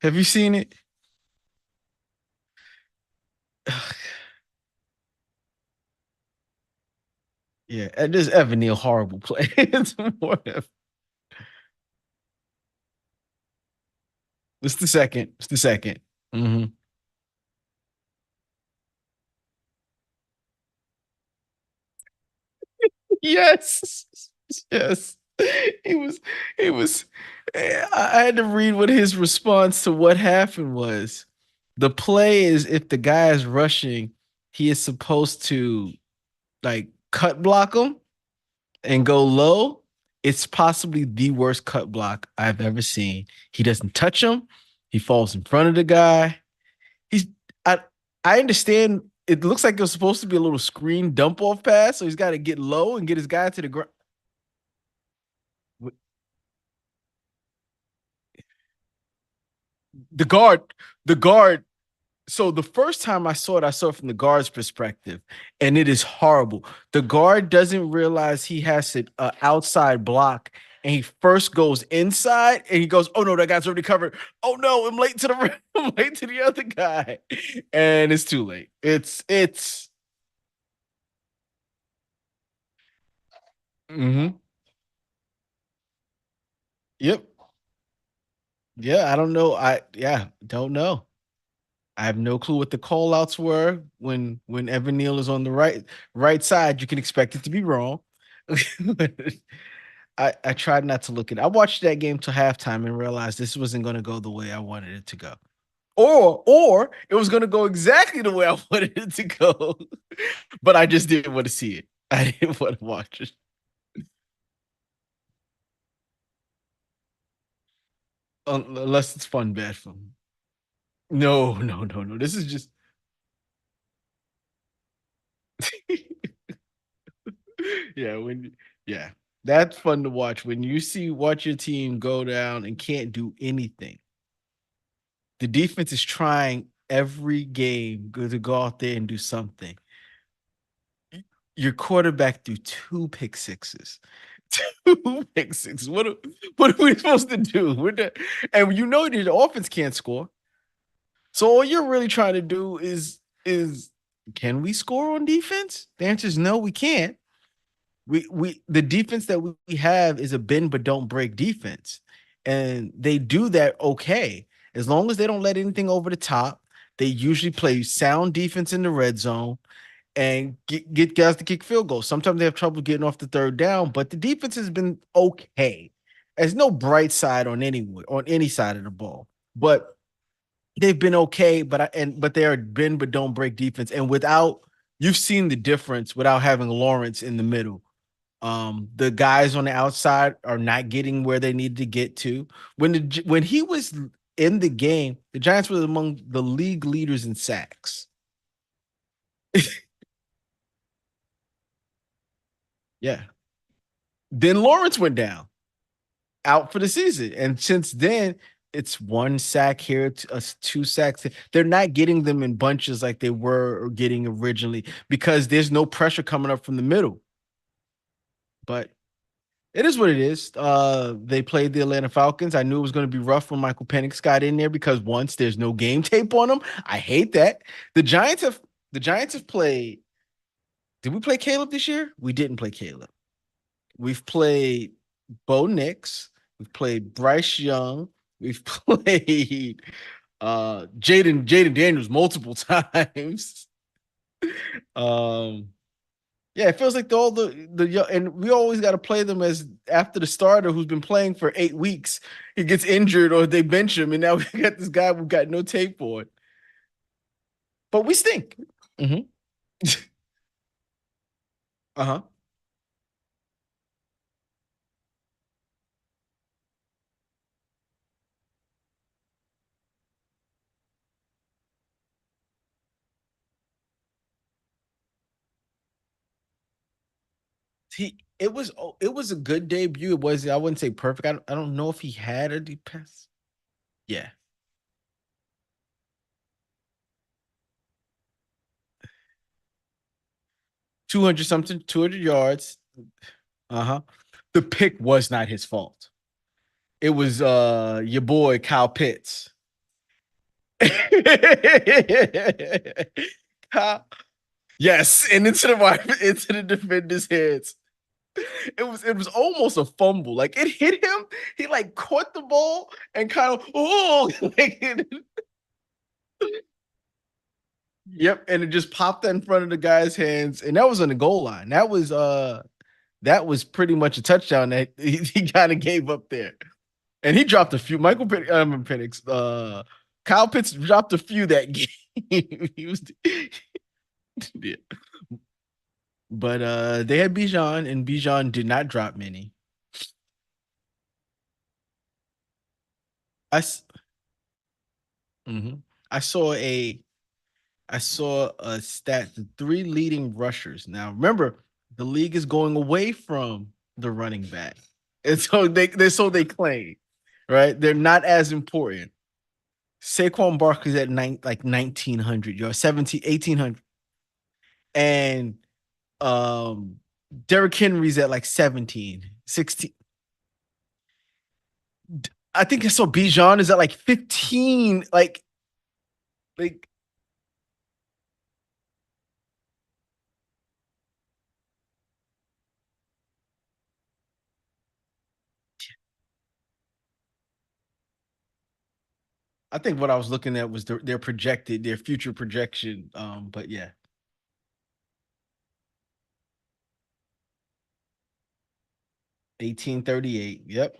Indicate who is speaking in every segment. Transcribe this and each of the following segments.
Speaker 1: Have you seen it? Yeah, and this Evan Neal horrible play. It's more it's the second. It's the 2nd. Hmm. Yes. Yes. He was he was I had to read what his response to what happened was. The play is if the guy is rushing, he is supposed to like cut block him and go low. It's possibly the worst cut block I've ever seen. He doesn't touch him. He falls in front of the guy. He's I I understand it looks like it was supposed to be a little screen dump off pass, so he's got to get low and get his guy to the ground. The guard, the guard. So the first time I saw it from the guard's perspective, and it is horrible. The guard doesn't realize he has an outside block, and he first goes inside, and he goes, "Oh no, that guy's already covered. Oh no, I'm late to the I'm late to the other guy," and it's too late. It's. Mm-hmm. Yep. Yeah, I don't know. Don't know. I have no clue what the call outs were when Evan Neal is on the right side. You can expect it to be wrong. I tried not to look at it. I watched that game till halftime and realized this wasn't going to go the way I wanted it to go. Or it was going to go exactly the way I wanted it to go. But I just didn't want to see it. I didn't want to watch it. Unless it's fun bad fun. No, no, no, no. This is just yeah, yeah. That's fun to watch when you watch your team go down and can't do anything. The defense is trying every game to go out there and do something. Your quarterback threw two pick sixes. Two pick sixes. What are we supposed to do? And you know the offense can't score. So all you're really trying to do is can we score on defense? The answer is no, we can't. We the defense that we have is a bend but don't break defense, and they do that okay as long as they don't let anything over the top. They usually play sound defense in the red zone and get guys to kick field goals. Sometimes they have trouble getting off the third down, but the defense has been okay. There's no bright side on any side of the ball, but they've been okay. But they are bend but don't break defense, and without you've seen the difference without having Lawrence in the middle. The guys on the outside are not getting where they need to get to. When he was in the game, the Giants were among the league leaders in sacks. Yeah. Then Lawrence went down, out for the season, and since then it's one sack here, two sacks. They're not getting them in bunches like they were getting originally because there's no pressure coming up from the middle. But it is what it is. They played the Atlanta Falcons. I knew it was going to be rough when Michael Penix got in there because once there's no game tape on them. I hate that. The Giants have played. Did we play Caleb this year? We didn't play Caleb. We've played Bo Nix. We've played Bryce Young. We've played Jaden Daniels multiple times. Um, Yeah, it feels like all and we always got to play them as after the starter who's been playing for 8 weeks, he gets injured or they bench him, and now we got this guy who got no tape for it. But we stink. Hmm. Uh-huh. It was a good debut. It was I wouldn't say perfect. I don't know if he had a deep pass. Yeah, 200 something, 200 yards. Uh huh. The pick was not his fault. It was your boy Kyle Pitts. Kyle- yes, and into the defender's hands. It was almost a fumble. Like it hit him. He like caught the ball and kind of like, yep, and it just popped in front of the guy's hands, and that was on the goal line. That was pretty much a touchdown that he kind of gave up there. And he dropped a few. Penix, Kyle Pitts dropped a few that game. he was, yeah. But they had Bijan, and Bijan did not drop many. I, mhm. I saw a I saw a stat: the three leading rushers. Now, remember, the league is going away from the running back, and so they claim, right? They're not as important. Saquon Barkley's at 1900 yards, 17, 1800, and um, Derrick Henry's at like 17, 16. I think I saw Bijan is at like 15. Like I think what I was looking at was their future projection. But yeah, 1838. Yep.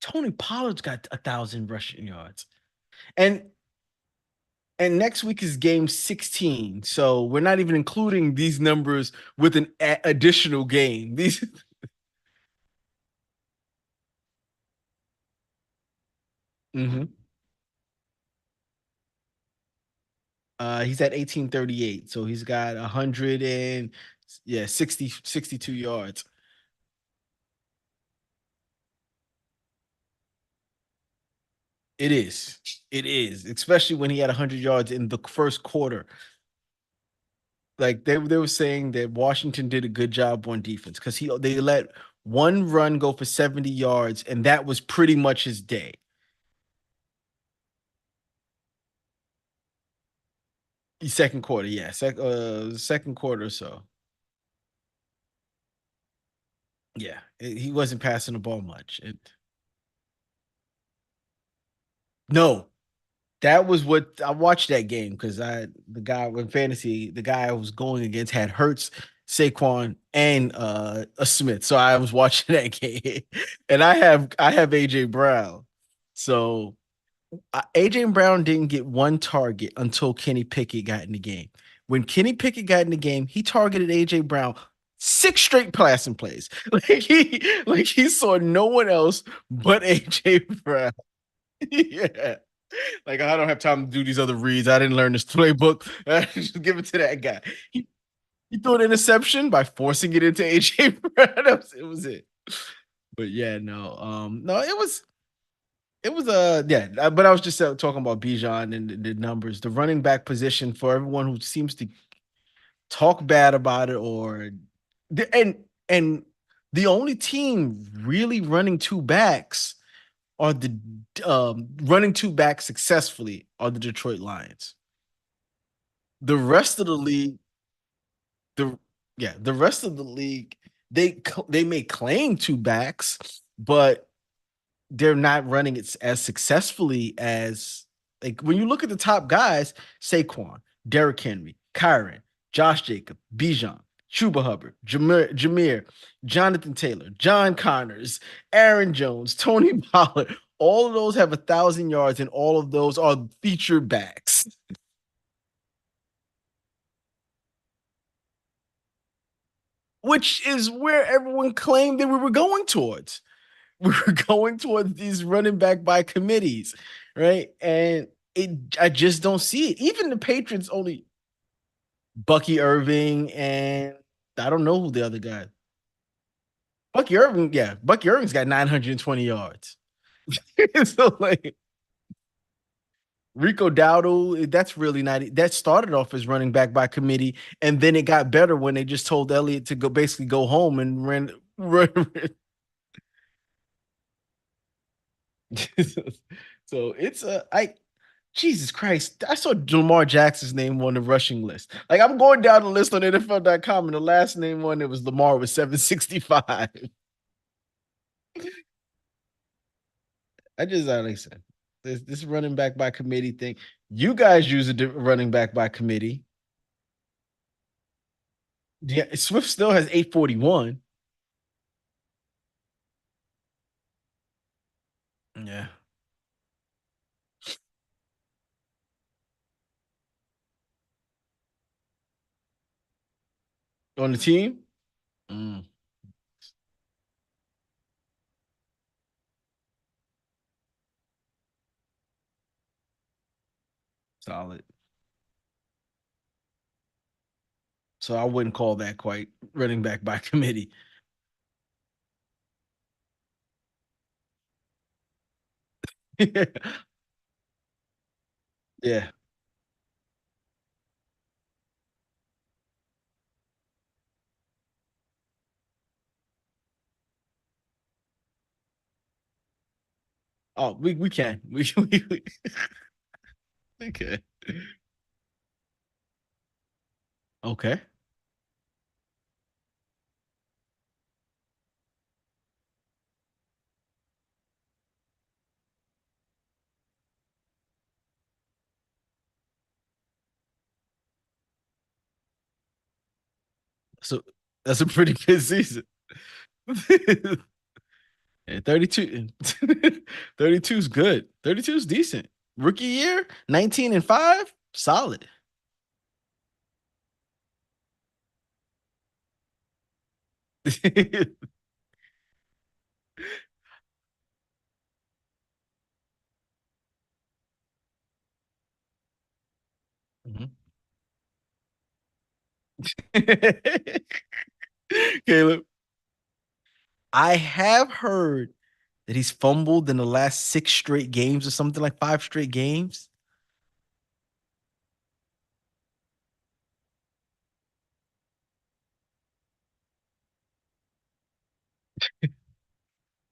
Speaker 1: Tony Pollard's got 1,000 rushing yards. And next week is game 16. So we're not even including these numbers with an additional game. These Mhm. He's at 1838. So he's got 100 and yeah, 62 yards. It is. It is, especially when he had 100 yards in the first quarter. Like they were saying that Washington did a good job on defense because they let one run go for 70 yards, and that was pretty much his day. Second quarter, yeah, second quarter or so. Yeah, he wasn't passing the ball much. No, that was what I watched that game because the guy with fantasy, the guy I was going against had Hurts, Saquon, and a Smith. So I was watching that game, and I have AJ Brown. So AJ Brown didn't get one target until Kenny Pickett got in the game. When Kenny Pickett got in the game, he targeted AJ Brown six straight passing plays. Like he saw no one else but AJ Brown. Yeah. Like I don't have time to do these other reads. I didn't learn this playbook. Just give it to that guy. He threw an interception by forcing it into AJ Brown. It was it. But yeah, no, no, it was yeah, but I was just talking about Bijan and the numbers, the running back position for everyone who seems to talk bad about it or and the only team really running two backs are the running two backs successfully are the Detroit Lions. The rest of the league, the yeah, the rest of the league, they may claim two backs, but they're not running it as successfully as like when you look at the top guys, Saquon, Derrick Henry, Kyron, Josh Jacob, Bijan, Chuba Hubbard, Jameer, Jonathan Taylor, John Connors, Aaron Jones, Tony Pollard. All of those have 1,000 yards, and all of those are featured backs, which is where everyone claimed that we were going towards. We were going towards these running back by committees, right? And I just don't see it. Even the Patriots only Bucky Irving and I don't know who the other guy. Bucky Irving, yeah, Bucky Irving's got 920 yards. So like, Rico Dowdle, that's really not that started off as running back by committee, and then it got better when they just told Elliott to go basically go home and run. So it's a I Jesus Christ, I saw Lamar Jackson's name on the rushing list. Like I'm going down the list on NFL.com, and the last name on it was Lamar with 765. Like I said, this running back by committee thing. You guys use a running back by committee. Yeah, Swift still has 841. Yeah. On the team? Mm, solid. So I wouldn't call that quite running back by committee. Yeah. Oh, we can. We can. Okay. So that's a pretty good season. And 32 32 is good. 32 is decent. Rookie year, 19 and 5, solid. Mhm. Caleb, I have heard that he's fumbled in the last 6 straight games or something like 5 straight games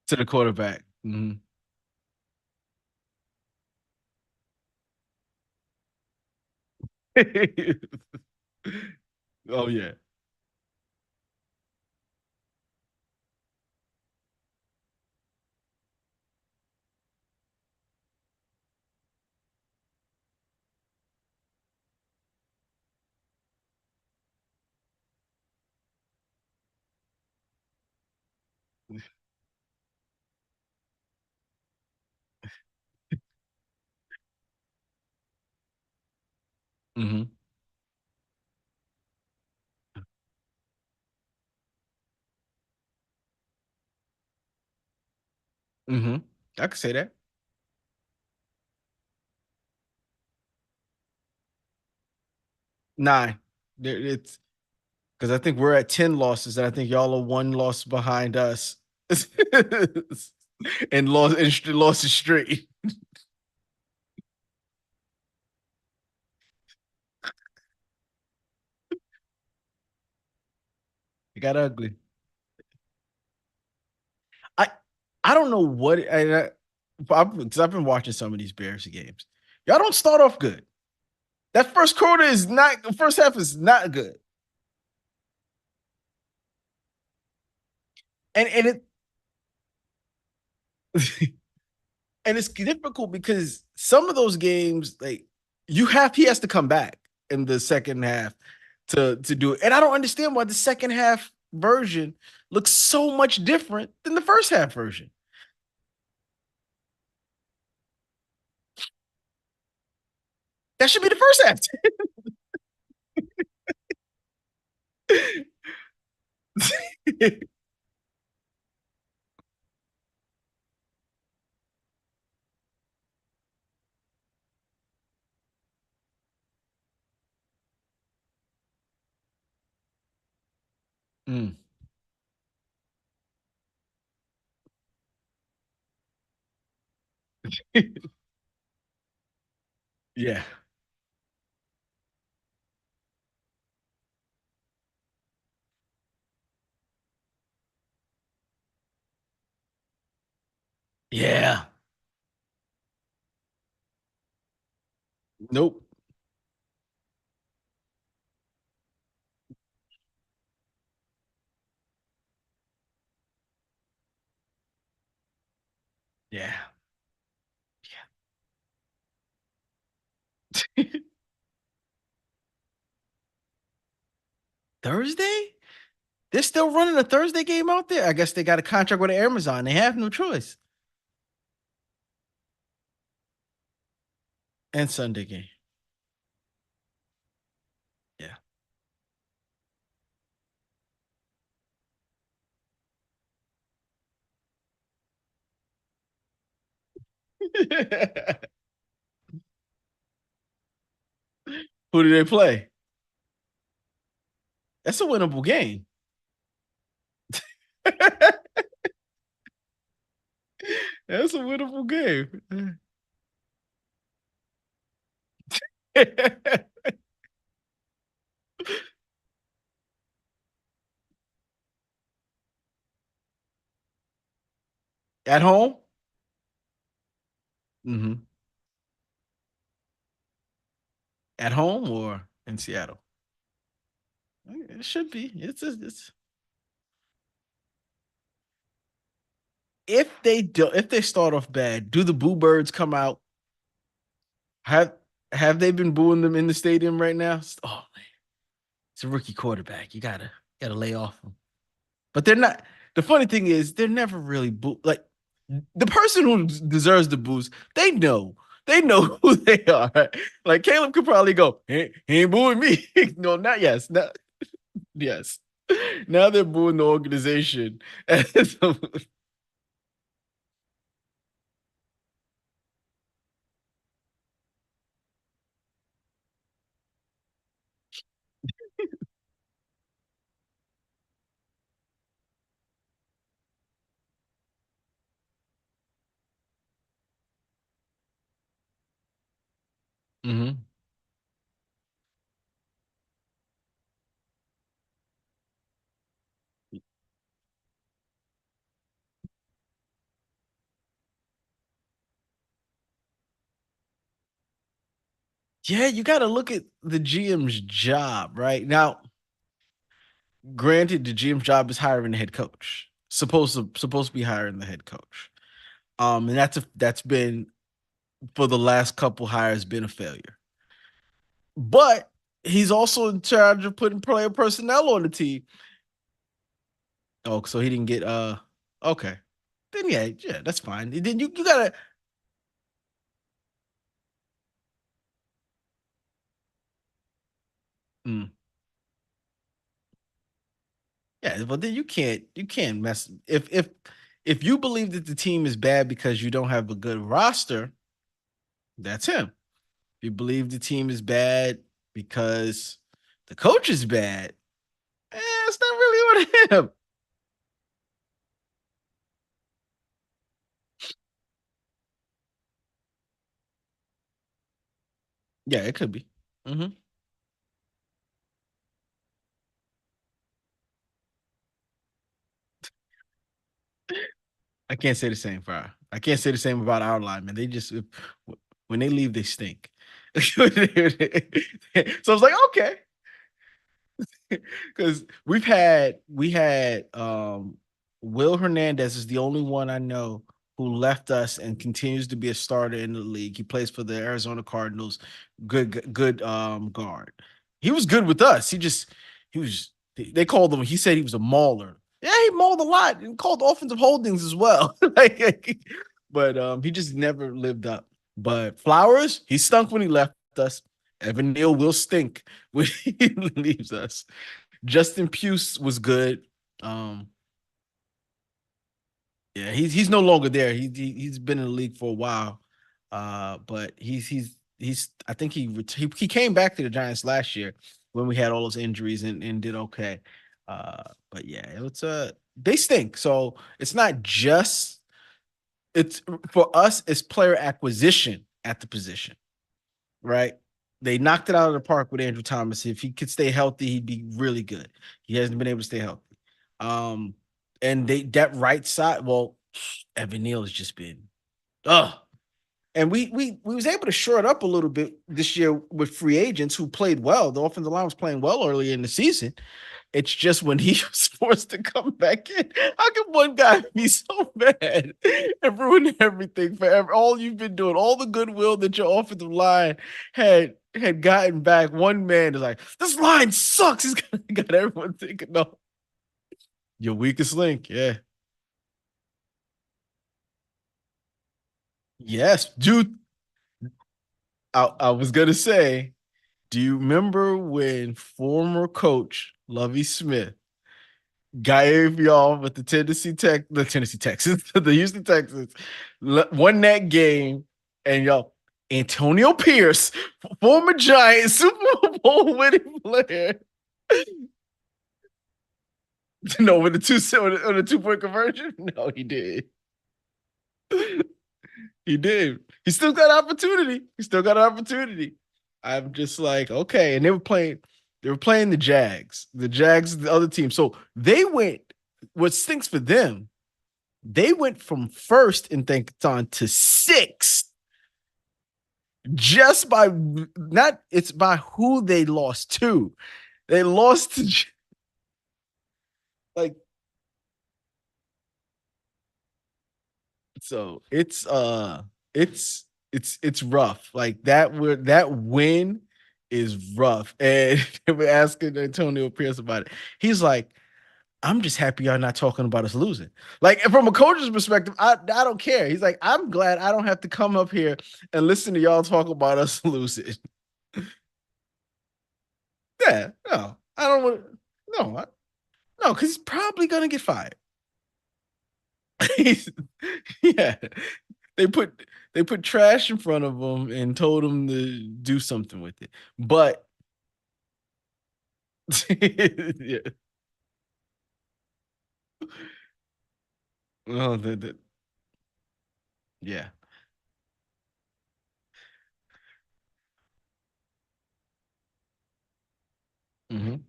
Speaker 1: to the quarterback. Mhm. Oh yeah. Hmm. Hmm. I could say that. 9. It's because I think we're at 10 losses, and I think y'all are one loss behind us. And losses straight. It got ugly. I I don't know what because I've been watching some of these Bears games. Y'all don't start off good. That first quarter is not. First half is not good, and it and it's difficult because some of those games, like he has to come back in the second half to do it. And I don't understand why the second half version looks so much different than the first half version. That should be the first half. Mm. Yeah. Yeah. Nope. Yeah. Thursday? They're still running a Thursday game out there. I guess they got a contract with Amazon. They have no choice. And Sunday game. Yeah. Who do they play? That's a winnable game. That's a winnable game. At home? Hmm. At home or in Seattle? It should be. It's if they do if they start off bad, do the Boo Birds come out? Have have they been booing them in the stadium right now? Oh man, it's a rookie quarterback. You gotta lay off him. But they're not. The funny thing is, they're never really like the person who deserves the boost. They know who they are. Like Caleb could probably go, he ain't booing me. No, not yes, not yes. Now they're booing the organization. Mhm. Yeah, you got to look at the GM's job right now. Granted, the GM's job is hiring the head coach. Supposed to be hiring the head coach. And that's been for the last couple hires been a failure. But he's also in charge of putting player personnel on the team. Oh, so he didn't get okay. Then yeah, that's fine. Then you gotta mm, yeah, but then you can't mess if you believe that the team is bad because you don't have a good roster, that's him. If you believe the team is bad because the coach is bad, it's not really on him. Yeah, it could be. Hmm. I can't say the same for I can't say the same about our linemen. They just when they leave, they stink. So I was like, okay, because we had Will Hernandez is the only one I know who left us and continues to be a starter in the league. He plays for the Arizona Cardinals. Good guard. He was good with us. He was they called him. He said he was a mauler. Yeah, he mauled a lot and called offensive holdings as well. But he just never lived up. But Flowers, he stunk when he left us. Evan Neal will stink when he leaves us. Justin Puce was good. Um, yeah, he's no longer there. He's been in the league for a while. But he's I think he came back to the Giants last year when we had all those injuries and did okay. But yeah, it's they stink. So it's not just it's for us, it's player acquisition at the position. right? They knocked it out of the park with Andrew Thomas. If he could stay healthy, he'd be really good. He hasn't been able to stay healthy. Um, and they that right side, well, Evan Neal has just been oh. And we was able to shore it up a little bit this year with free agents who played well. The offensive line was playing well early in the season. It's just when he was forced to come back in. How can one guy be so bad and ruin everything for all you've been doing, all the goodwill that your offensive line had gotten back? One man is like, this line sucks. He's got everyone thinking, no, your weakest link. Yeah. Yes, dude. I was gonna say, do you remember when former coach Lovie Smith gave y'all with the Tennessee Texans, the Houston Texans, won that game, and y'all Antonio Pierce, former Giant Super Bowl winning player, no, with the 2 point conversion, no, he did, he did, he still got opportunity, he still got an opportunity. I'm just like, okay, and they were playing the Jags, the other team, so they went. What stinks for them, they went from first in Thankathon to sixth just by not it's by who they lost to. They lost to like so it's rough. Like that win is rough. And they were asking Antonio Pierce about it. He's like, I'm just happy y'all not talking about us losing. Like from a coach's perspective, I don't care. He's like, I'm glad I don't have to come up here and listen to y'all talk about us losing. Yeah, no, I don't want. No, no, because he's probably gonna get fired. He's, yeah, they put they put trash in front of him and told him to do something with it. But yeah, well, yeah. Mhm.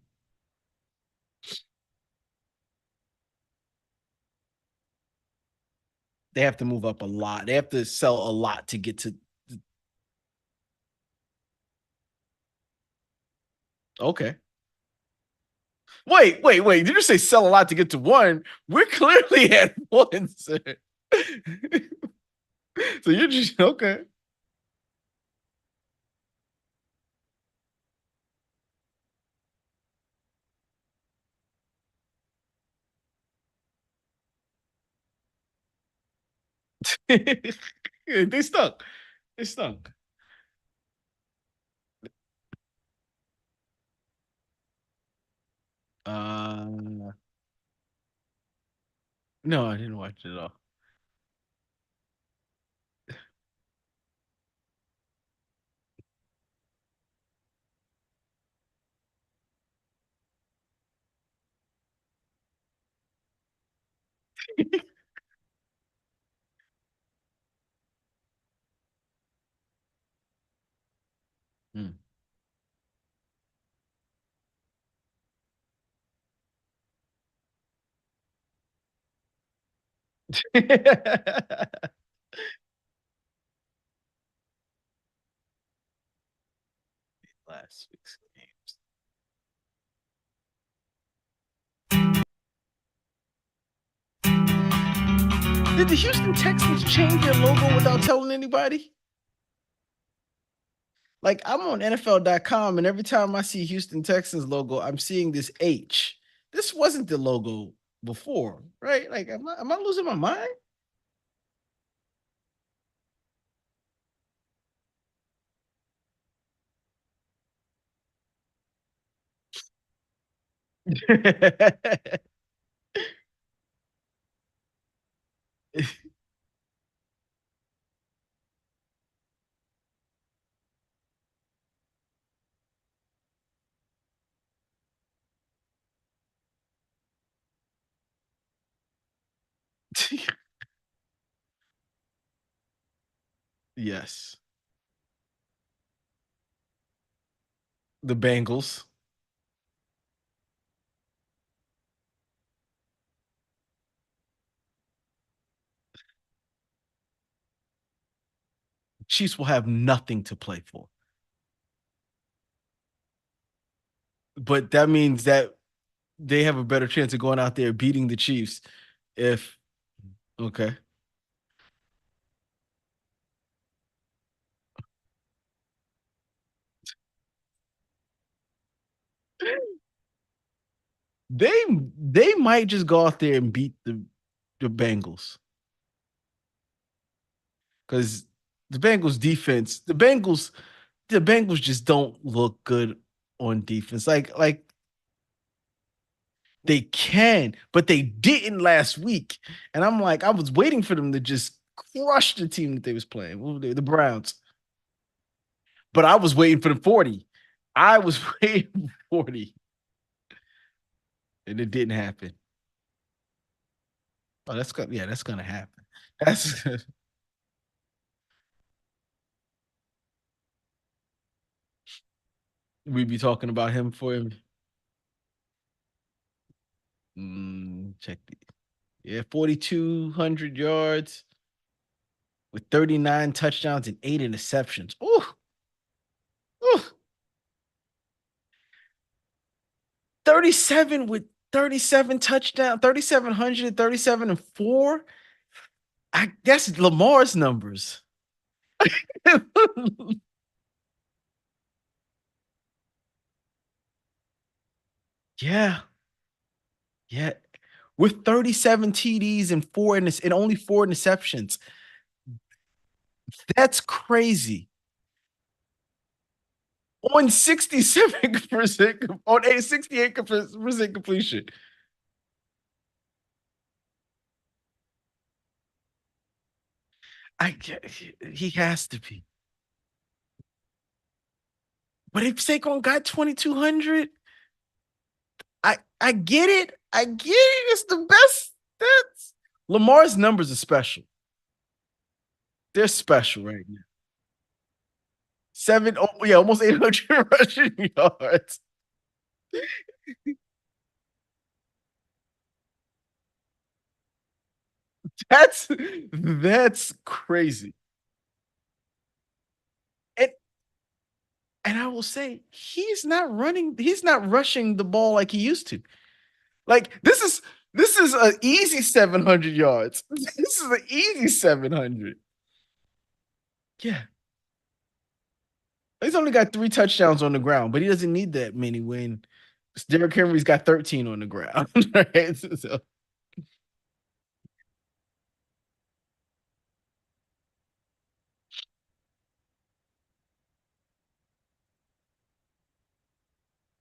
Speaker 1: They have to move up a lot. They have to sell a lot to get to. Okay. Wait. Did you say sell a lot to get to one? We're clearly at one, sir. So you're just okay. They stunk. They stunk. Uh, no, I didn't watch it at all. Mm. Last 6 games. Did the Houston Texans change their logo without telling anybody? Like I'm on NFL.com and every time I see Houston Texans logo, I'm seeing this H. This wasn't the logo before, right? Like, am I losing my mind? Yes. The Bengals. Chiefs will have nothing to play for. But that means that they have a better chance of going out there beating the Chiefs if okay. They they might just go out there and beat the Bengals because the Bengals just don't look good on defense. Like they can, but they didn't last week. And I'm like, I was waiting for them to just crush the team that they was playing, the Browns. But I was waiting for the 40. I was waiting for 40, and it didn't happen. Oh, that's gonna happen. That's we be talking about him for him. Check the yeah, 4,200 yards with 39 touchdowns and 8 interceptions. Oh, 37 with 37 touchdown, 3,700, 37 and 4. I guess Lamar's numbers. Yeah, yeah. With 37 TDs and only 4 interceptions. That's crazy. On 67% on a 68% completion. I he has to be. But if Saquon got 2,200, I get it. I get it. It's the best. That's Lamar's numbers are special. They're special right now. Seven, oh yeah, almost 800 rushing yards. That's crazy. And and I will say he's not rushing the ball like he used to. Like this is an easy 700 yards. This is an easy 700. Yeah. He's only got 3 touchdowns on the ground, but he doesn't need that many when Derrick Henry's got 13 on the ground. Right? So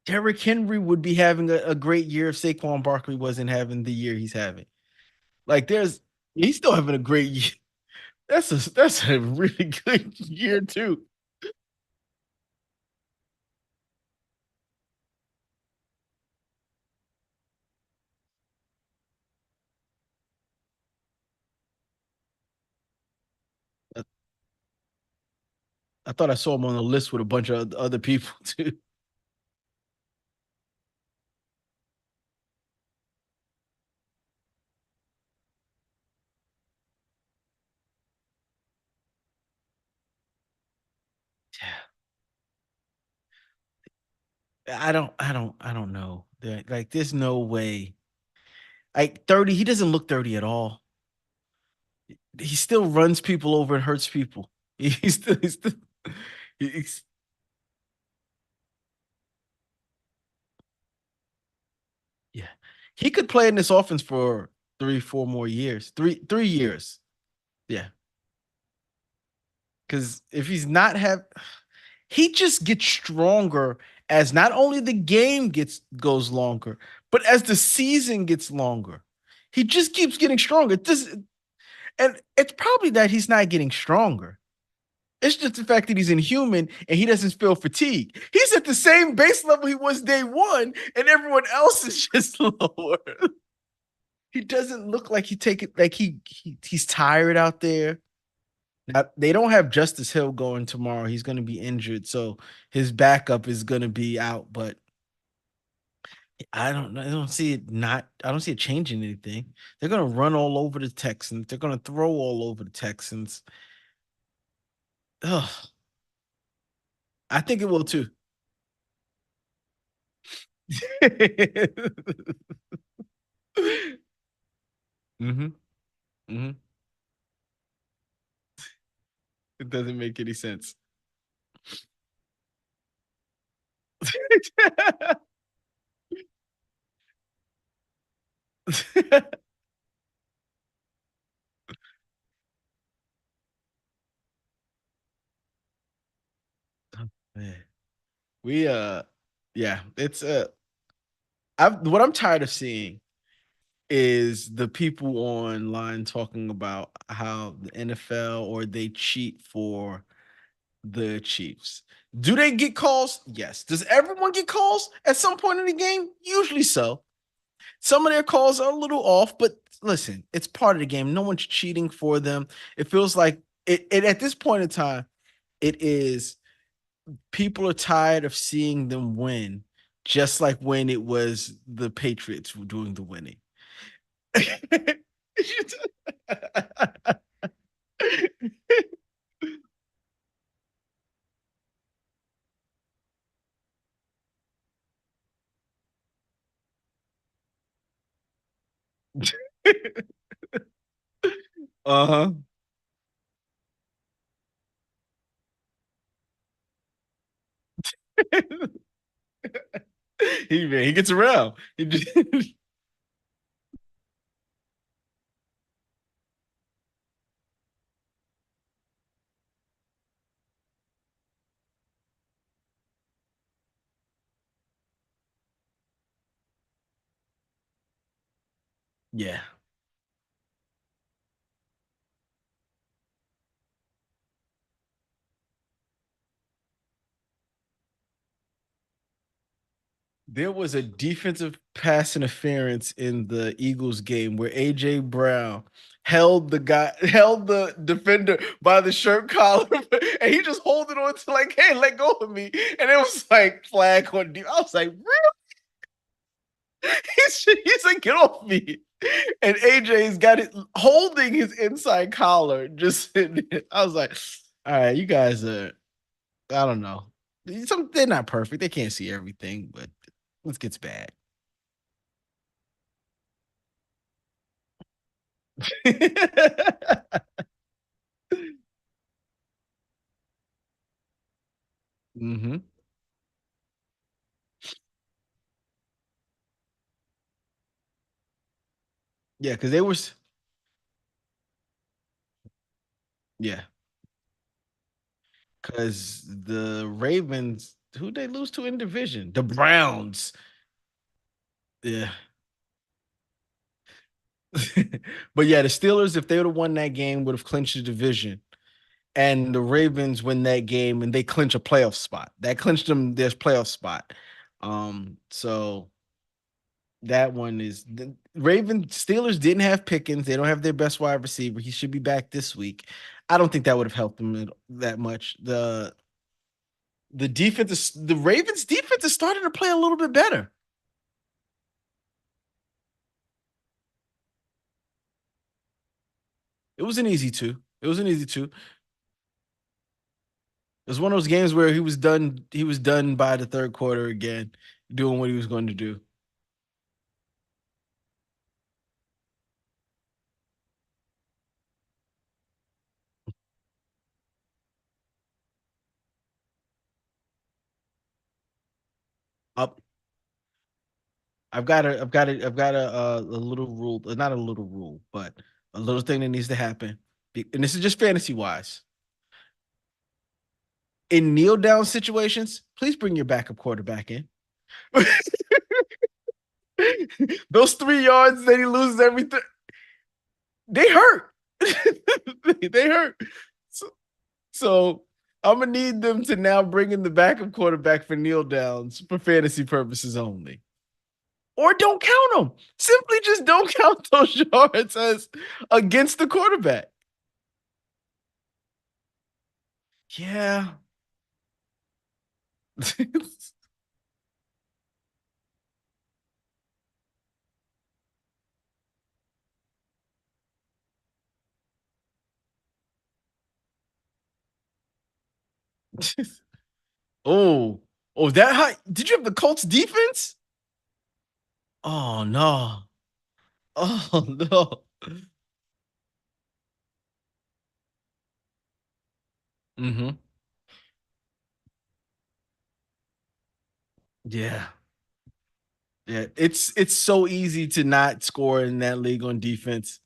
Speaker 1: Derrick Henry would be having a great year if Saquon Barkley wasn't having the year he's having. Like he's still having a great year. That's a really good year too. I, I thought I saw him on a list with a bunch of other people too. I don't know. Like there's no way. Like 30, he doesn't look 30 at all. He still runs people over and hurts people. He's still he's, yeah. He could play in this offense for 3, 4 more years. 3 years. Yeah. Because if he's not have he just gets stronger as not only the game goes longer, but as the season gets longer. He just keeps getting stronger. And it's probably that he's not getting stronger. It's just the fact that he's inhuman and he doesn't feel fatigue. He's at the same base level he was day one, and everyone else is just lower. He doesn't look like he's tired out there. Now they don't have Justice Hill going tomorrow. He's going to be injured, so his backup is going to be out. But I don't know. I don't see it not. I don't see it changing anything. They're going to run all over the Texans. They're going to throw all over the Texans. Ugh, I think it will too. hmm hmm It doesn't make any sense. Man. We yeah, it's what I'm tired of seeing is the people online talking about how the NFL or they cheat for the Chiefs. Do they get calls? Yes. Does everyone get calls at some point in the game? Usually so. Some of their calls are a little off, but listen, it's part of the game. No one's cheating for them. It feels like it at this point in time, it is people are tired of seeing them win, just like when it was the Patriots were doing the winning. Uh-huh. He gets around. Yeah. There was a defensive pass interference in the Eagles game where AJ Brown held the defender by the shirt collar, and he just holding on to like, hey, let go of me. And it was like flag on deep. I was like, really? He's like, get off me. And AJ's got it holding his inside collar, just sitting there. I was like, all right, you guys are, I don't know. They're not perfect. They can't see everything, but this gets bad. hmm Yeah, because they were, yeah, because the Ravens, who they lose to in division? The Browns. Yeah. But yeah, the Steelers, if they would have won that game, would have clinched the division. And the Ravens win that game and they clinch a playoff spot. That clinched them their playoff spot. So that one is the Ravens Steelers didn't have Pickens. They don't have their best wide receiver. He should be back this week. I don't think that would have helped them that much. The defense is the Ravens defense is starting to play a little bit better. It was an easy two. It was an easy two. It was one of those games where he was done. He was done by the third quarter again, doing what he was going to do. Up. I've got a little rule, not a little rule, but a little thing that needs to happen. And this is just fantasy wise. In kneel down situations, please bring your backup quarterback in. Those 3 yards that he loses everything, they hurt. They hurt. So, so I'm gonna need them to now bring in the backup quarterback for kneel downs for fantasy purposes only. Or don't count them. Simply just don't count those yards as against the quarterback. Yeah. Oh, oh, that high. Did you have the Colts defense? Oh no. Oh no. Hmm. Yeah. Yeah. It's so easy to not score in that league on defense.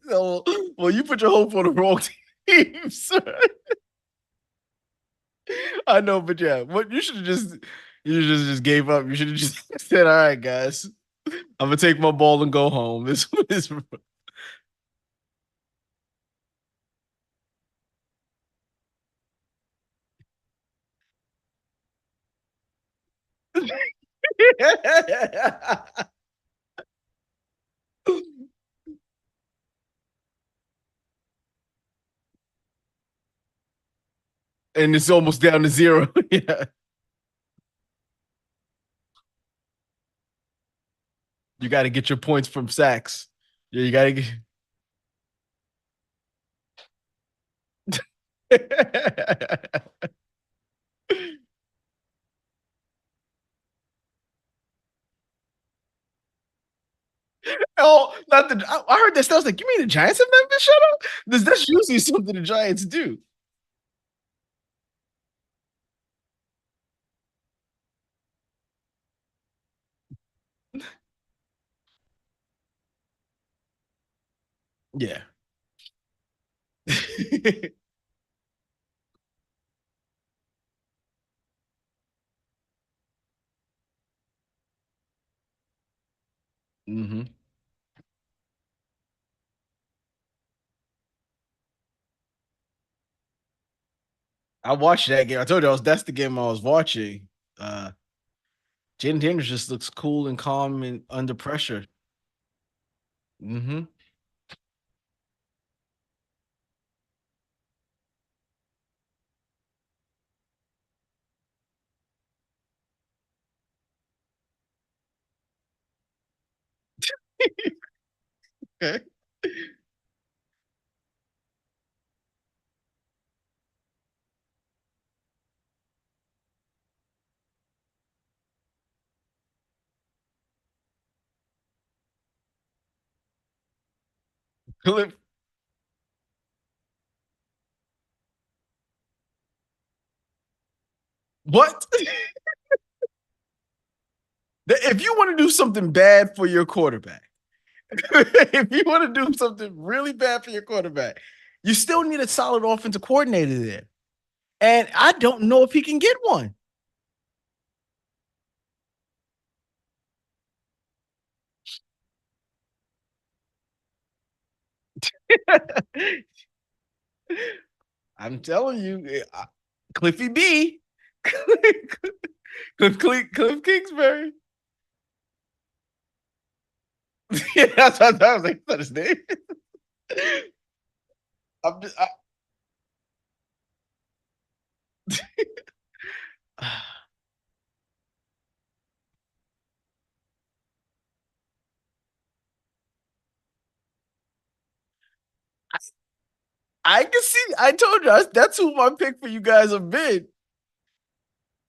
Speaker 1: So, well, you put your hope on the wrong teams. I know, but yeah, what you should have just gave up. You should have just said, "All right, guys, I'm gonna take my ball and go home." This one is and it's almost down to zero. Yeah, you got to get your points from sacks. Yeah, you got to get. Oh, not the. I heard that stuff. I was like, you mean the Giants have never been shut up? That's usually something the Giants do. Yeah. Hmm. I watched that game. I told you that's the game I was watching. Uh Jaden Daniels just looks cool and calm and under pressure. Hmm. Okay. Cliff, what? If you want to do something bad for your quarterback, if you want to do something really bad for your quarterback, you still need a solid offensive coordinator there. And I don't know if he can get one. I'm telling you, Cliffy B, Cliff Kingsbury. Yeah, that's what I was like, that's his name. I'm just, I can see. I told you that's who my pick for you guys have been.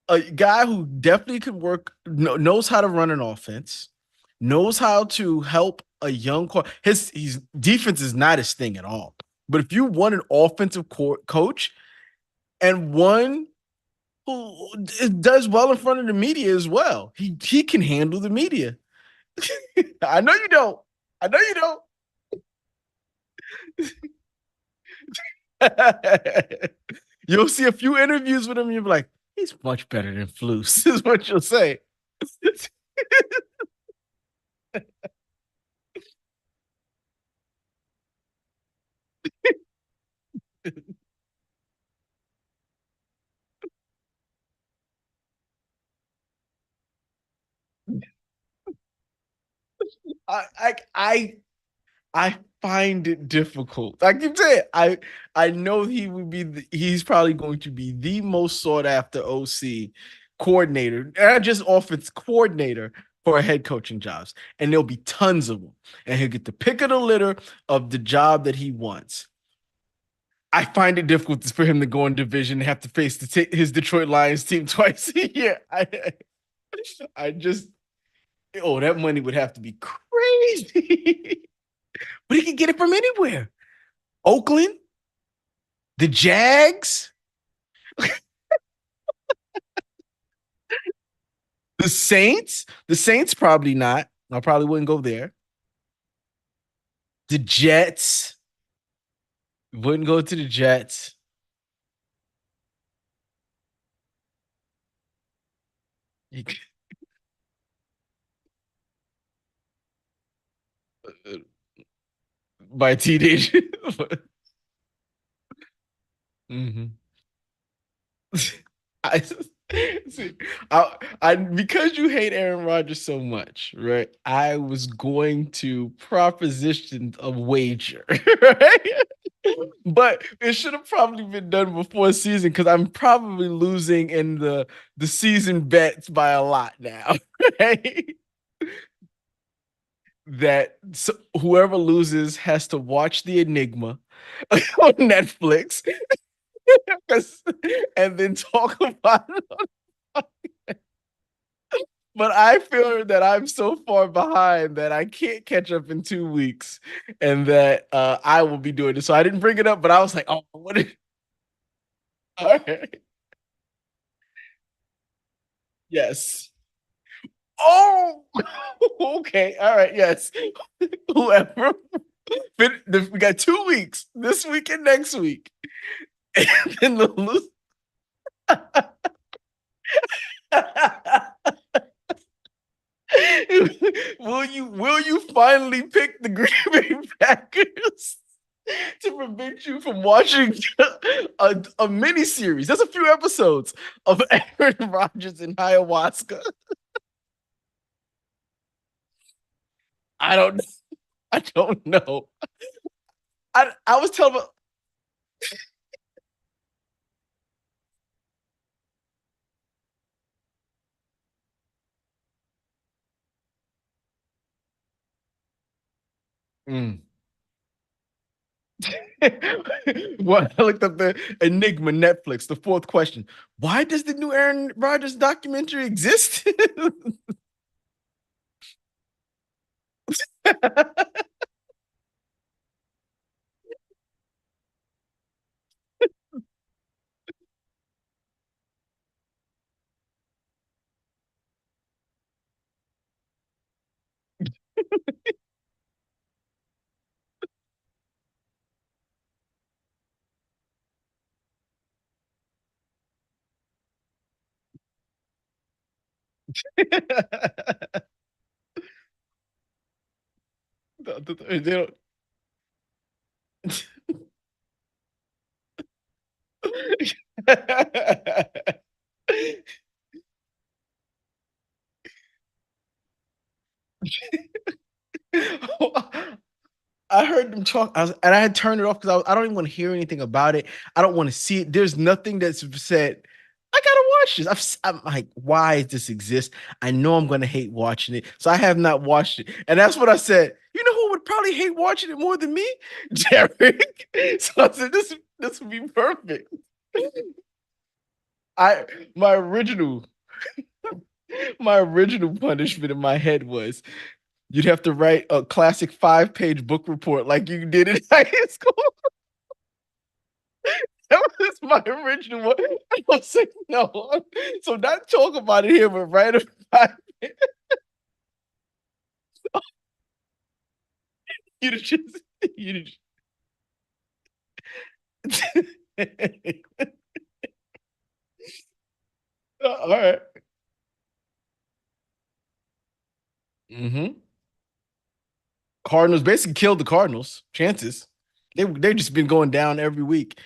Speaker 1: A guy who definitely could work, knows how to run an offense, knows how to help a young his defense is not his thing at all. But if you want an offensive coach and one who does well in front of the media as well, he can handle the media. I know you don't. I know you don't. You'll see a few interviews with him. You'll be like, he's much better than Flus, is what you'll say. I I find it difficult. I keep saying I know he would be he's probably going to be the most sought after OC coordinator, not just offense coordinator for head coaching jobs. And there'll be tons of them. And he'll get the pick of the litter of the job that he wants. I find it difficult for him to go in division and have to face his Detroit Lions team twice a year. I just, oh, that money would have to be crazy. But he can get it from anywhere. Oakland, the Jags, the Saints. The Saints probably not. I probably wouldn't go there. The Jets wouldn't go to the Jets. By teenage. Mhm. I see. I because you hate Aaron Rodgers so much, right? I was going to proposition a wager, right? But it should have probably been done before season because I'm probably losing in the season bets by a lot now, right? That so, whoever loses has to watch the Enigma on Netflix and then talk about it. But I feel that I'm so far behind that I can't catch up in 2 weeks, and that I will be doing it. So I didn't bring it up, but I was like, "Oh, what?" All right. Yes. Oh, okay. All right. Yes. Whoever. We got 2 weeks, this week and next week, and then the lose. Will you finally pick the Green Bay Packers to prevent you from watching a mini series? There's a few episodes of Aaron Rodgers and ayahuasca. I don't I don't know. I was telling mm. What I looked up the Enigma Netflix, the fourth question. Why does the new Aaron Rodgers documentary exist? They don't- I heard them talk, and I had turned it off because I don't even want to hear anything about it. I don't want to see it. There's nothing that's said. I gotta watch this. I'm like, why does this exist? I know I'm gonna hate watching it, so I have not watched it. And that's what I said. You know who would probably hate watching it more than me? Derek. So I said, this would be perfect. I my original my original punishment in my head was you'd have to write a classic 5-page book report like you did in high school. That was my original one. I was like, no. So not talk about it here, but write a five. You just you just all right. Mm-hmm. Cardinals basically killed the Cardinals. Chances. They've just been going down every week.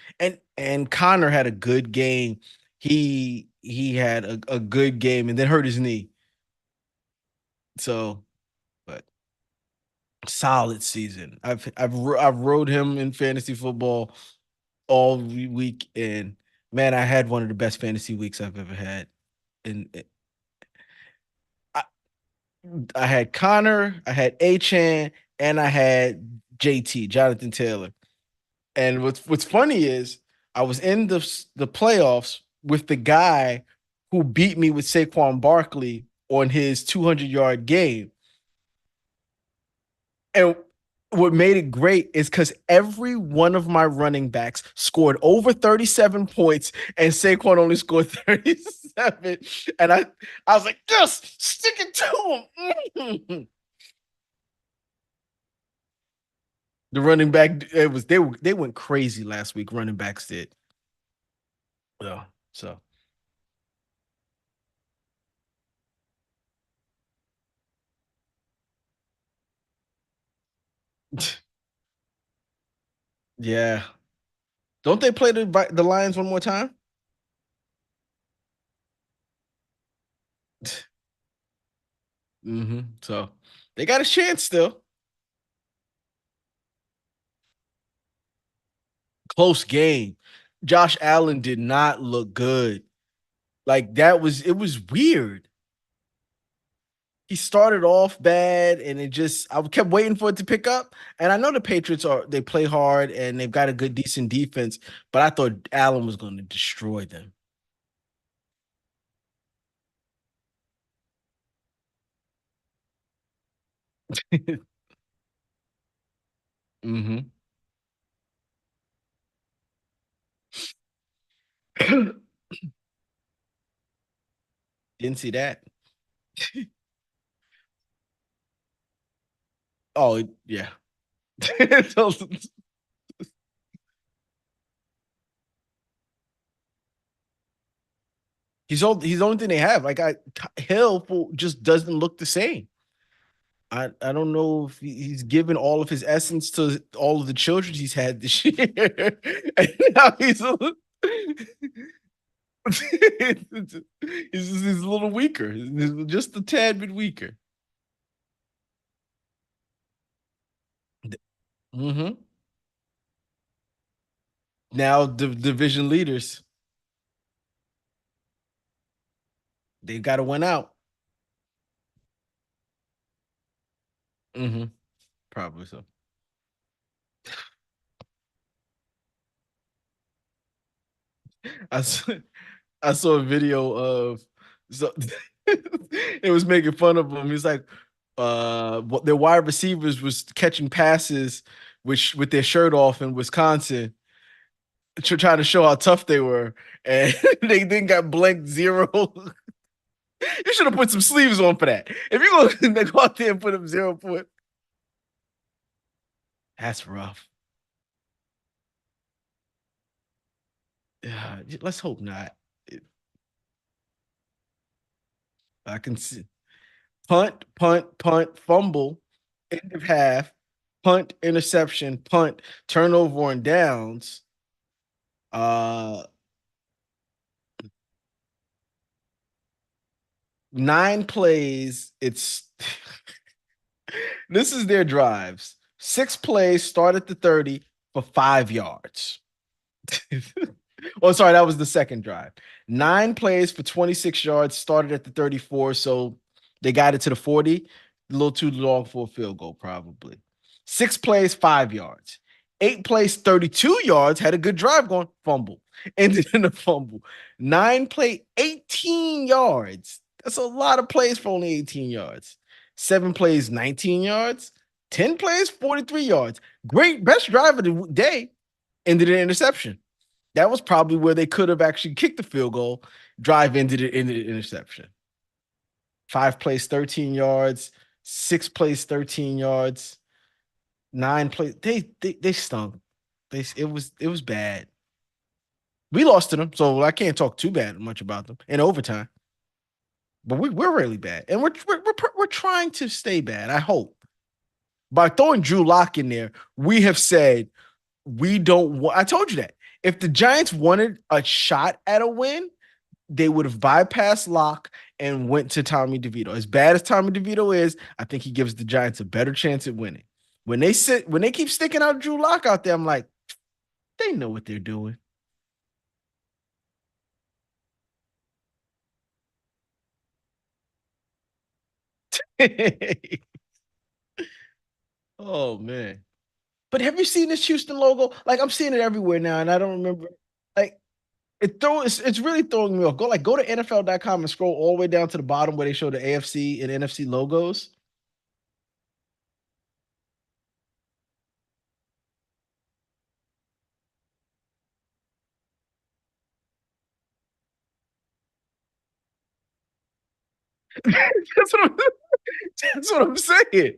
Speaker 1: And Connor had a good game. He had a good game and then hurt his knee. So, but Solid season. I've rode him in fantasy football all week, and man, I had one of the best fantasy weeks I've ever had. And I, I had Connor, I had Achan, and I had JT, Jonathan Taylor. And what's funny is I was in the playoffs with the guy who beat me with Saquon Barkley on his 200-yard game. And what made it great is because every one of my running backs scored over 37 points, and Saquon only scored 37. And I was like, just stick it to him. The running back, they went crazy last week. Running backs did. Yeah. So yeah. Don't they play the Lions one more time? So they got a chance still. Close game. Josh Allen did not look good. Like it was weird. He started off bad and I kept waiting for it to pick up. And I know the Patriots they play hard and they've got a good, decent defense, but I thought Allen was going to destroy them. hmm Didn't see that. Oh, yeah. He's the only thing they have. Hill just doesn't look the same. I don't know if he's given all of his essence to all of the children he's had this year, and now he's a little weaker, he's just a tad bit weaker. Mm-hmm. Now the division leaders, they got to win out. Mm-hmm. Probably so. I saw, I saw a video of so it was making fun of him. He's like, what their wide receivers was catching passes with their shirt off in Wisconsin, trying to show how tough they were, and they then got blanked zero. You should have put some sleeves on for that. If you're gonna go out there and put up 0 point, that's rough. Let's hope not. I can see punt, punt, punt, fumble, end of half, punt, interception, punt, turnover on downs. 9 plays. It's this is their drives. 6 plays, start at the 30 for 5 yards. Oh, sorry, that was the second drive. 9 plays for 26 yards, started at the 34. So they got it to the 40. A little too long for a field goal, probably. 6 plays, 5 yards. 8 plays, 32 yards, had a good drive going, fumble. Ended in a fumble. 9 play, 18 yards. That's a lot of plays for only 18 yards. 7 plays, 19 yards. 10 plays, 43 yards. Great, best drive of the day. Ended in interception. That was probably where they could have actually kicked the field goal. Drive ended it in the interception. 5 plays, 13 yards. 6 plays, 13 yards. 9 plays. They stunk. It was bad. We lost to them, so I can't talk too bad much about them in overtime. But we're really bad, and we're trying to stay bad. I hope by throwing Drew Lock in there, we have said we don't want. I told you that if the Giants wanted a shot at a win, they would have bypassed Lock and went to Tommy DeVito. As bad as Tommy DeVito is, I think he gives the Giants a better chance at winning. when they keep sticking out Drew Lock out there, I'm like, they know what they're doing. Oh man. But have you seen this Houston logo? Like I'm seeing it everywhere now, and I don't remember. Like it's really throwing me off. Go to NFL.com and scroll all the way down to the bottom where they show the AFC and NFC logos. that's, what I'm, that's what I'm saying.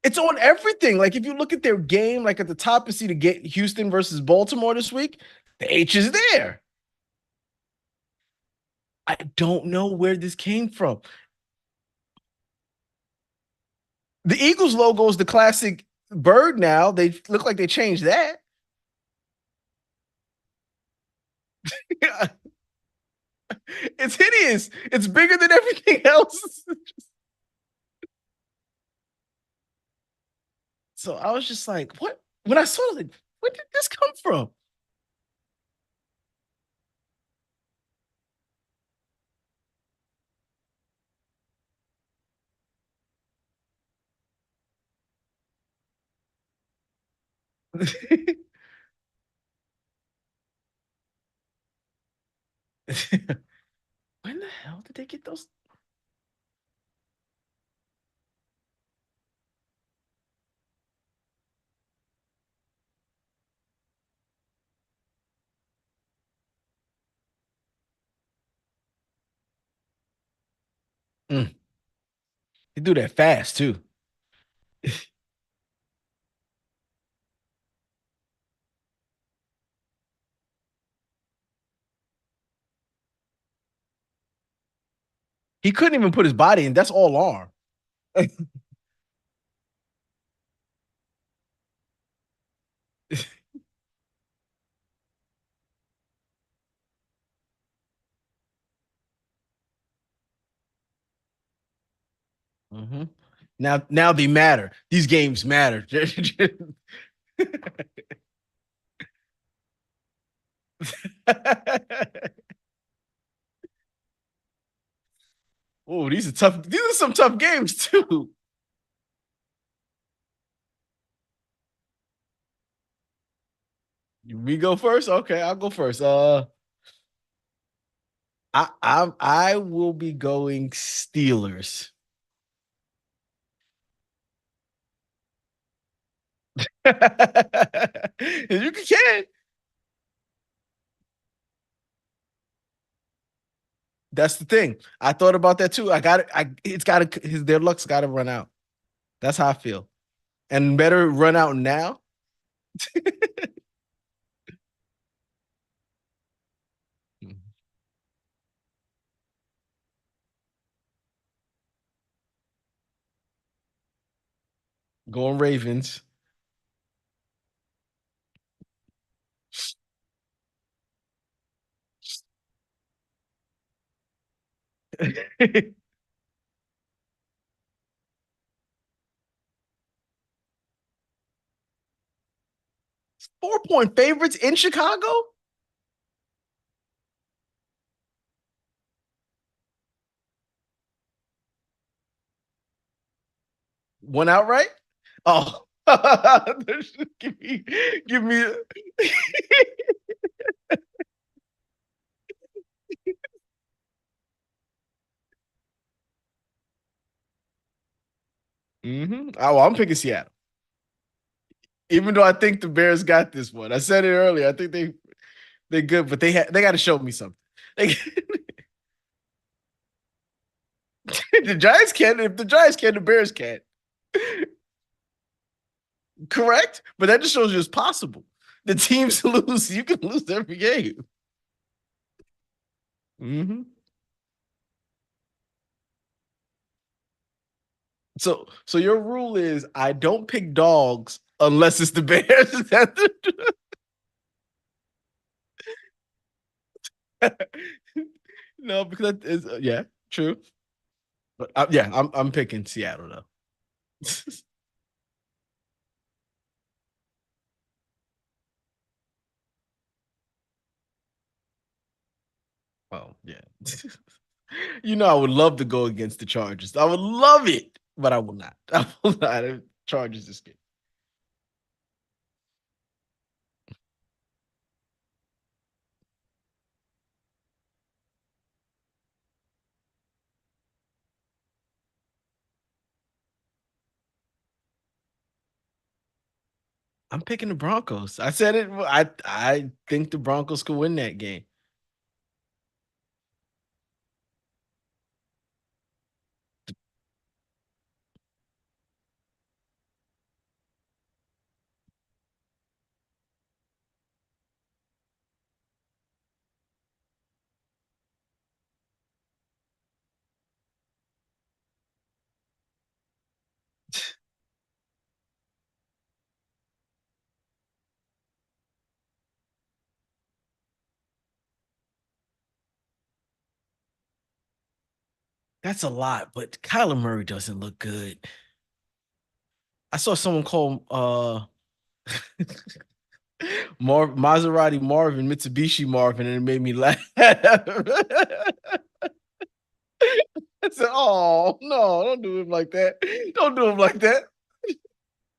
Speaker 1: It's on everything. Like if you look at their game, like at the top, you see the get Houston versus Baltimore this week. The H is there. I don't know where this came from. The Eagles logo is the classic bird now. They look like they changed that. It's hideous. It's bigger than everything else. So I was just like, what? When I saw it, like, where did this come from? When the hell did they get those? Mm, they do that fast too. He couldn't even put his body in. That's all arm. Mhm. Now they matter. These games matter. Oh, these are tough. These are some tough games too. We go first. Okay, I'll go first. I will be going Steelers. You can. That's the thing. I thought about that too. I got it. It's got to. Their luck's got to run out. That's how I feel. And better run out now. Going Ravens. 4-point favorites in Chicago. One outright. Oh, give me, give me. Oh, I'm picking Seattle. Even though I think the Bears got this one. I said it earlier. I think they're good, but they got to show me something. They, the Giants can. If the Giants can, the Bears can. Correct, but that just shows you it's possible. The teams lose. You can lose every game. Mm-hmm. So your rule is I don't pick dogs unless it's the Bears. Is that no, because it's, yeah, true. But yeah, I'm picking Seattle though. Oh, yeah. I would love to go against the Chargers. I would love it, but I will not. I will not. Chargers is good. I'm picking the Broncos. I said it. I think the Broncos could win that game. That's a lot, but Kyler Murray doesn't look good. I saw someone call Maserati Marvin Mitsubishi Marvin, and it made me laugh. I said, "Oh no, don't do him like that! Don't do him like that!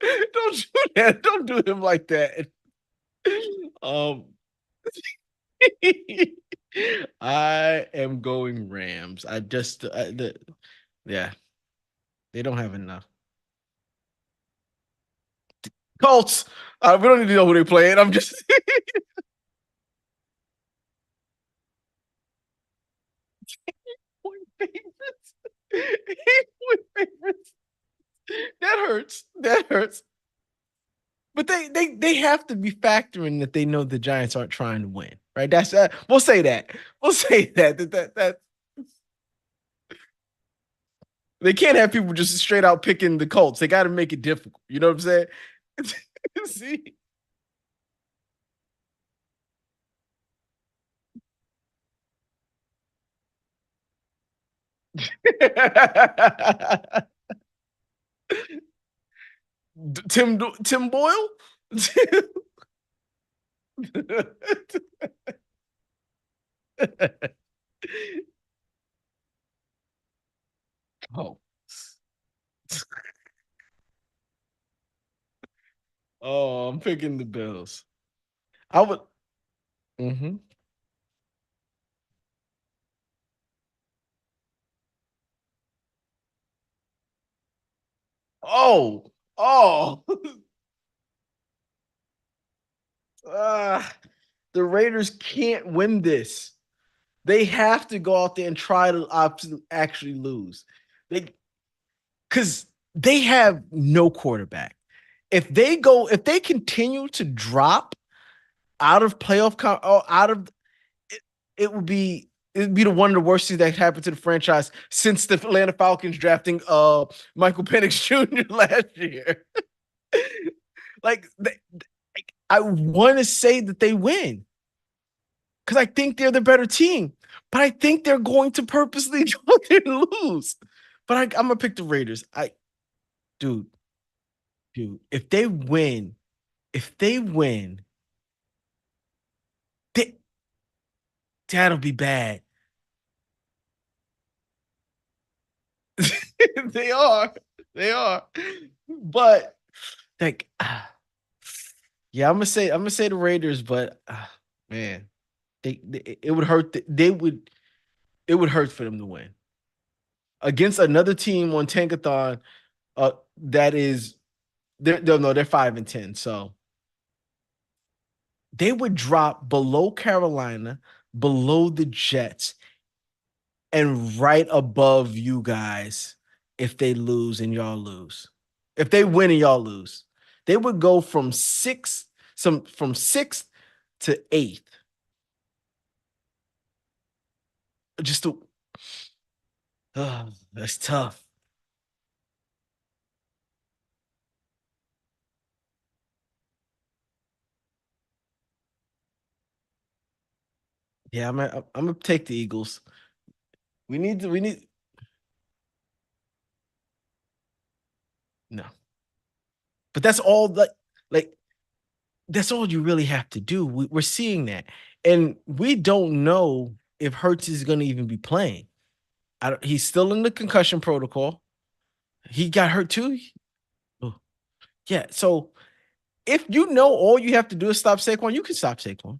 Speaker 1: Don't do that! Don't do him like that!" Um, I am going Rams. Yeah, they don't have enough. Colts. We don't need to know who they playing. I'm just point favorites. 8-point favorites. That hurts. That hurts. But they have to be factoring that they know the Giants aren't trying to win, right? That's we'll say that. We'll say that they can't have people just straight out picking the Colts. They got to make it difficult. You know what I'm saying? See? Tim Boyle? Oh. Oh, I'm picking the Bills. I would. Mhm. Oh, oh. Ah, the Raiders can't win this. They have to go out there and try to actually lose. They because they have no quarterback. If they continue to drop out of out of it, it'd be the one of the worst things that happened to the franchise since the Atlanta Falcons drafting Michael Penix Jr. last year. like they, I want to say that they win because I think they're the better team, but I think they're going to purposely go there and lose. But I'm gonna pick the Raiders. Dude, dude, if they win, they, that'll be bad. they are, they are, but like, yeah, I'm gonna say the Raiders, but man, it would hurt. It would hurt for them to win against another team on Tankathon. That is, they're 5-10, so they would drop below Carolina, below the Jets, and right above you guys if they lose and y'all lose. If they win and y'all lose, they would go from sixth to eighth. Just to, that's tough. Yeah, I'm gonna take the Eagles. We need. No, But that's all like that's all you really have to do. We're seeing that, and we don't know if Hurts is going to even be playing. He's still in the concussion protocol. He got hurt too. Oh, yeah. So if you know all you have to do is stop Saquon, you can stop Saquon.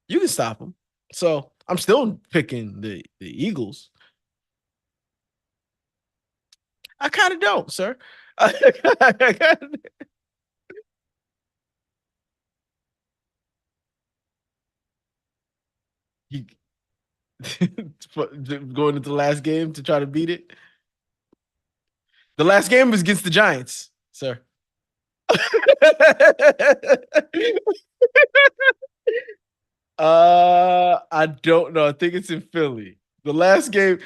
Speaker 1: You can stop him. So I'm still picking the Eagles. I kind of don't, sir. You, going into the last game to try to beat it. The last game was against the Giants, sir. I don't know. I think it's in Philly. The last game.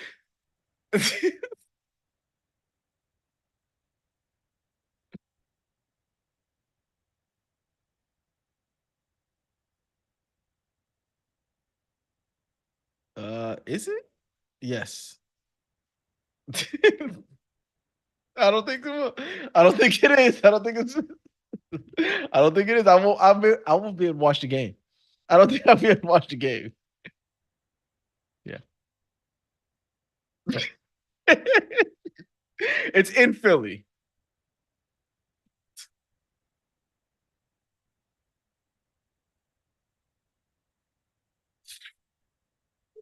Speaker 1: Is it? Yes. I don't think so. I don't think it is. I don't think it's. I don't think it is. I won't. I won't be able to watch the game. I don't think I'll be able to watch the game. Yeah. It's in Philly.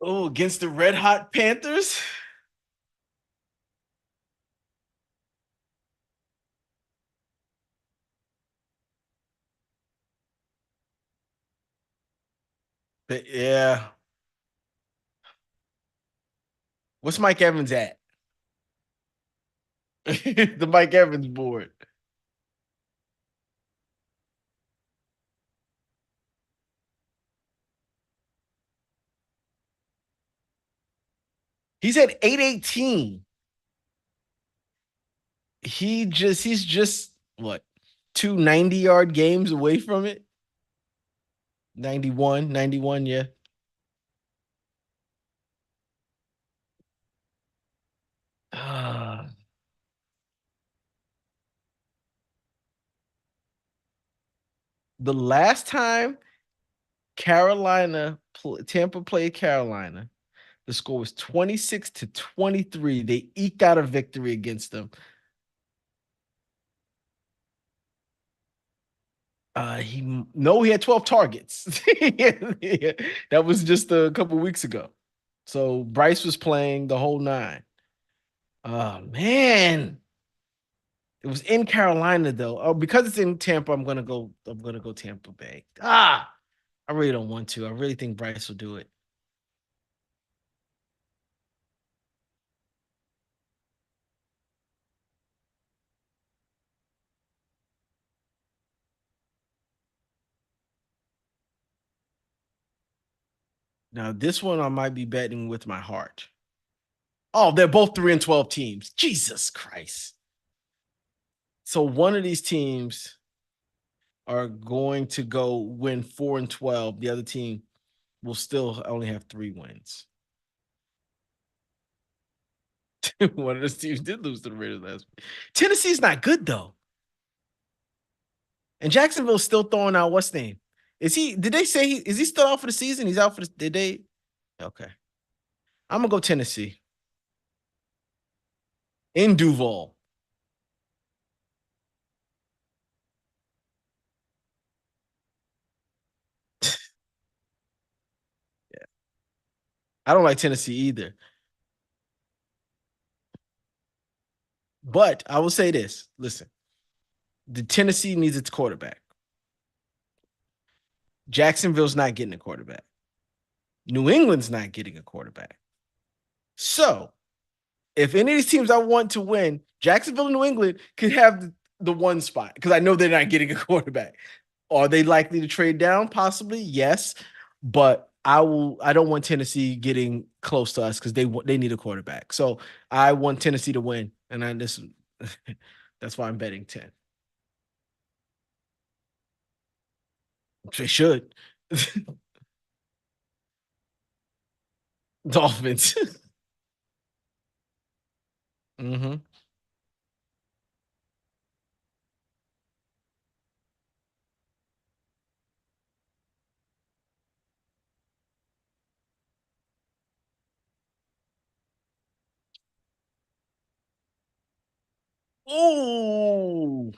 Speaker 1: Oh, against the Red Hot Panthers. Yeah. What's Mike Evans at? The Mike Evans board. He's at 818. He's just what 2 90-yard games away from it. 91, yeah. Uh, the last time Tampa played Carolina, the score was 26-23. They eked out a victory against them. He had 12 targets. Yeah, that was just a couple weeks ago. So Bryce was playing the whole nine. Oh man. It was in Carolina though. Oh, because it's in Tampa, I'm gonna go Tampa Bay. I really don't want to. I really think Bryce will do it. Now, this one I might be betting with my heart. Oh, they're both 3-12 teams. Jesus Christ. So one of these teams are going to go win 4-12. The other team will still only have 3 wins. One of those teams did lose to the Raiders last week. Tennessee's not good though. And Jacksonville's still throwing out what's name? Did they say is he still out for the season? He's out for the did they? Okay. I'm gonna go Tennessee. In Duval. Yeah. I don't like Tennessee either. But I will say this. Listen, the Tennessee needs its quarterback. Jacksonville's not getting a quarterback. New England's not getting a quarterback. So if any of these teams I want to win, Jacksonville and New England could have the one spot because I know they're not getting a quarterback. Are they likely to trade down? Possibly, yes. But I don't want Tennessee getting close to us because they need a quarterback. So I want Tennessee to win, and that's why I'm betting 10. They should. Dolphins. Hmm. Ooh,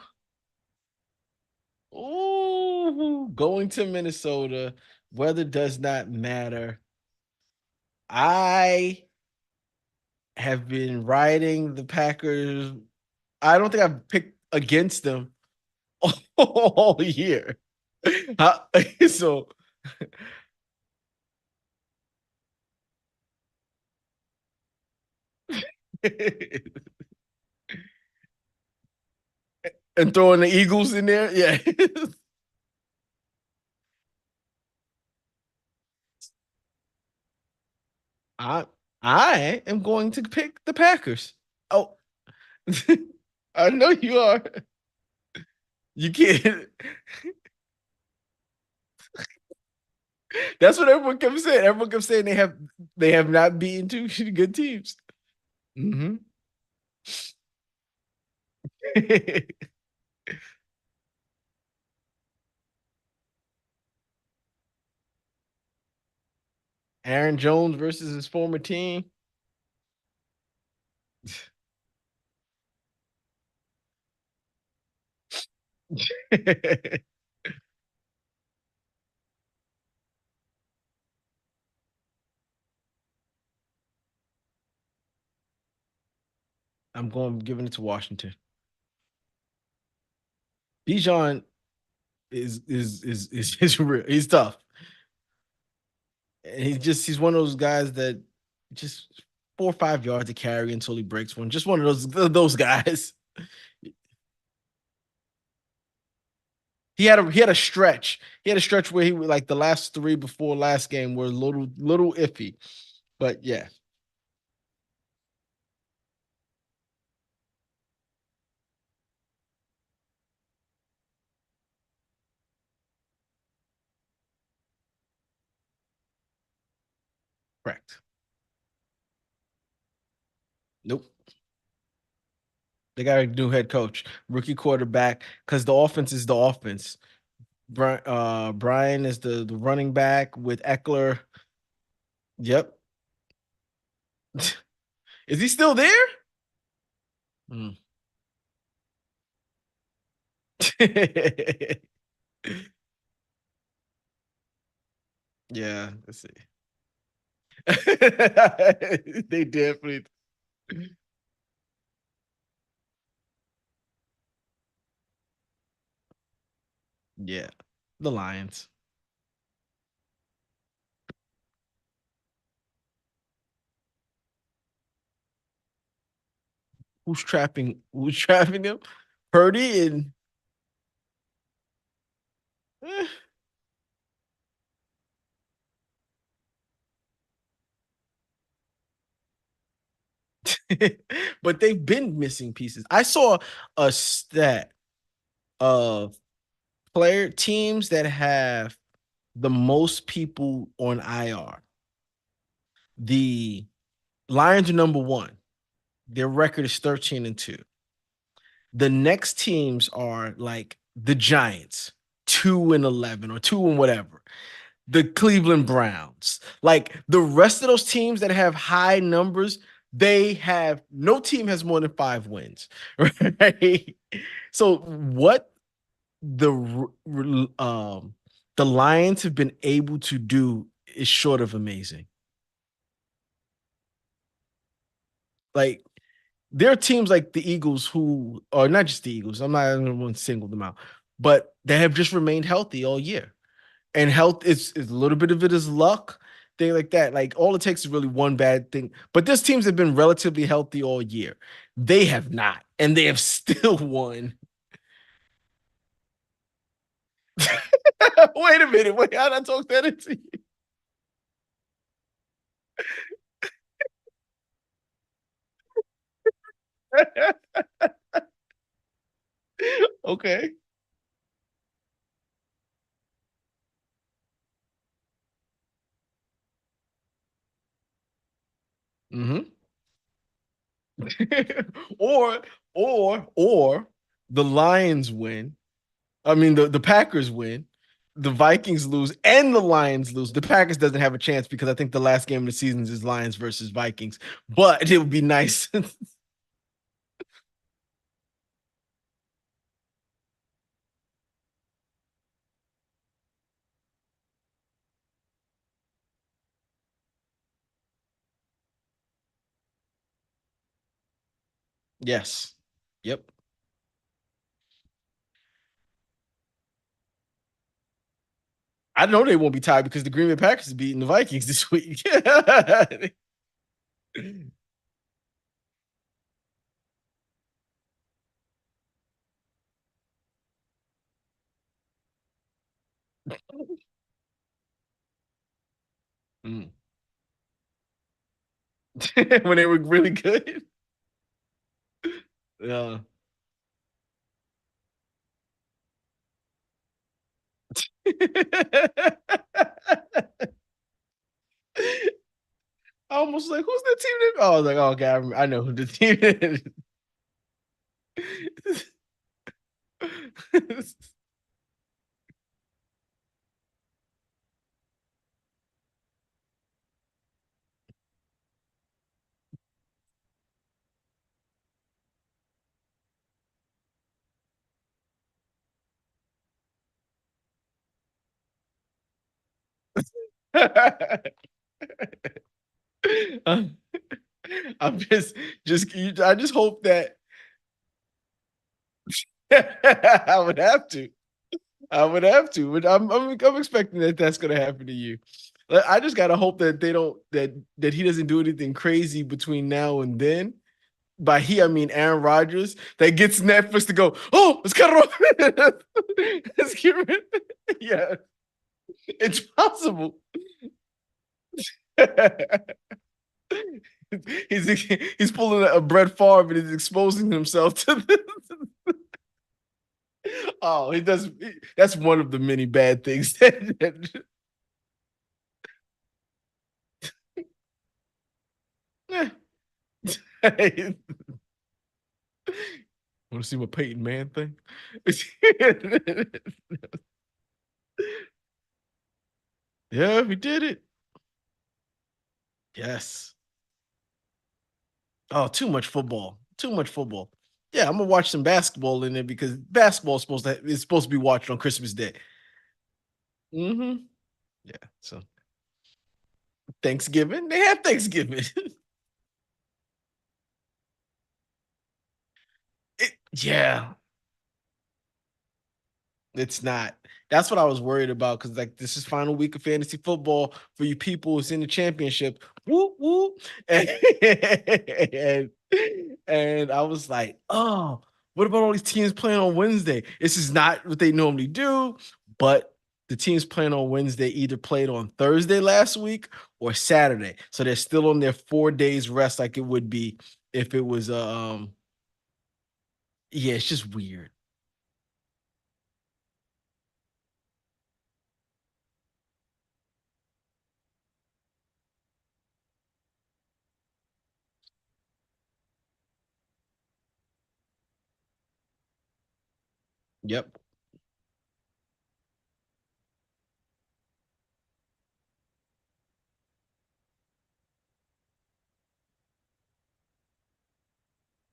Speaker 1: ooh, going to Minnesota. Weather does not matter. I have been riding the Packers. I don't think I've picked against them all year. So and throwing the Eagles in there, yeah. I I am going to pick the Packers. Oh, I know you are. You can't. That's what everyone kept saying. Everyone kept saying they have not beaten two good teams. Hmm. Aaron Jones versus his former team. I'm going giving it to Washington. Bijan is real. He's tough. And he's one of those guys that just 4 or 5 yards to carry until he breaks one. Just one of those guys. He had a stretch. He had a stretch where he like the last three before last game were a little iffy. But yeah, correct. Nope. They got a new head coach, rookie quarterback, because the offense is the offense. Brian is the running back with Eckler. Yep. Is he still there? Mm. Yeah, let's see. They definitely. Yeah, the Lions. Who's trapping them? Purdy and but they've been missing pieces. I saw a stat of player teams that have the most people on IR. The Lions are number one. Their record is 13-2. The next teams are like the Giants, 2-11 or two and whatever. The Cleveland Browns, like the rest of those teams that have high numbers, they have no team has more than 5 wins, right? So what the Lions have been able to do is short of amazing. Like there are teams like the Eagles who are not just the Eagles. I'm not going to single them out, but they have just remained healthy all year. And health is a little bit of it is luck, thing like that. Like all it takes is really one bad thing. But there's teams that have been relatively healthy all year. They have not, and they have still won. Wait a minute. Wait, how did I talk that into you? Okay. Hmm. or or the Lions win. I mean the Packers win. The Vikings lose and the Lions lose. The Packers doesn't have a chance because I think the last game of the season is Lions versus Vikings. But it would be nice. Yes. Yep. I know they won't be tied because the Green Bay Packers is beating the Vikings this week. Mm. When they were really good. Yeah. I almost like, who's the team? Oh, I was like, oh, okay, I know who the team is. I'm I'm I just hope that I would have to. I would have to, but I'm expecting that that's gonna happen to you. I just gotta hope that they don't that he doesn't do anything crazy between now and then. By he, I mean Aaron Rodgers that gets Netflix to go. Oh, let's cut it off. Let's get rid. Yeah, it's possible. he's pulling a Brett Favre and he's exposing himself to this. Oh, he does. That's one of the many bad things. Want to see what Peyton Man thing? Yeah, we did it. Yes. Oh, too much football. Too much football. Yeah, I'm gonna watch some basketball in there because basketball is supposed to be watched on Christmas Day. Hmm. Yeah. So Thanksgiving, they have Thanksgiving. Yeah, it's not. That's what I was worried about because like this is final week of fantasy football for you people who's in the championship. Whoop whoop. And, and I was like, oh, what about all these teams playing on Wednesday? This is not what they normally do, but the teams playing on Wednesday either played on Thursday last week or Saturday. So they're still on their 4 days rest, like it would be if it was yeah, it's just weird. Yep.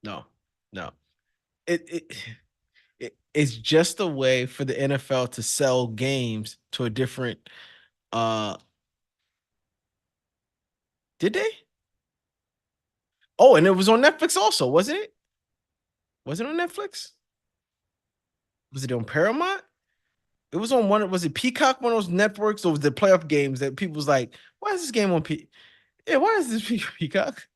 Speaker 1: No, no. It it's just a way for the NFL to sell games to a different uh did they? Oh, and it was on Netflix also, wasn't it? Was it on Netflix? Was it on Paramount? It was on one, was it Peacock, one of those networks, or was the playoff games that people was like, why is this game on Yeah, why is this Peacock?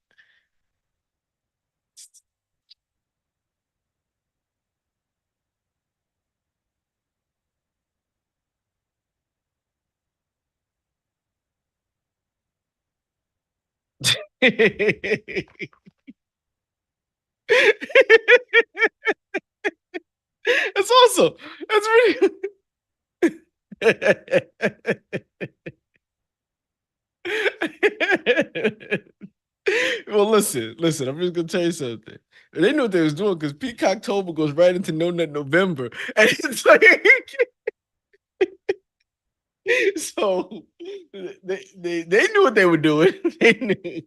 Speaker 1: That's awesome. That's really well, listen. I'm just gonna tell you something. They knew what they was doing because Peacock October goes right into No Nut November, and it's like so they knew what they were doing. They knew.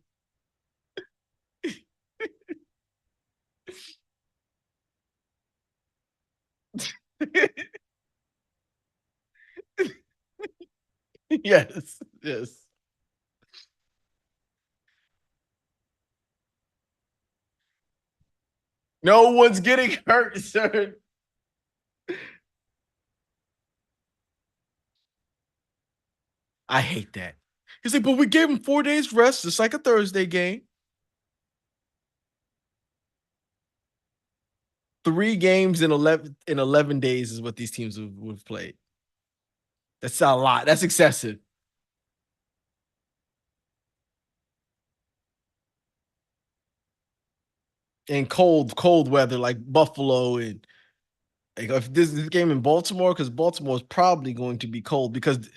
Speaker 1: Yes, yes. No one's getting hurt, sir. I hate that. He's like, but we gave him 4 days rest. It's like a Thursday game. 3 games in 11 days is what these teams have played. That's a lot. That's excessive. And cold weather like Buffalo and like if this game in Baltimore, because Baltimore is probably going to be cold because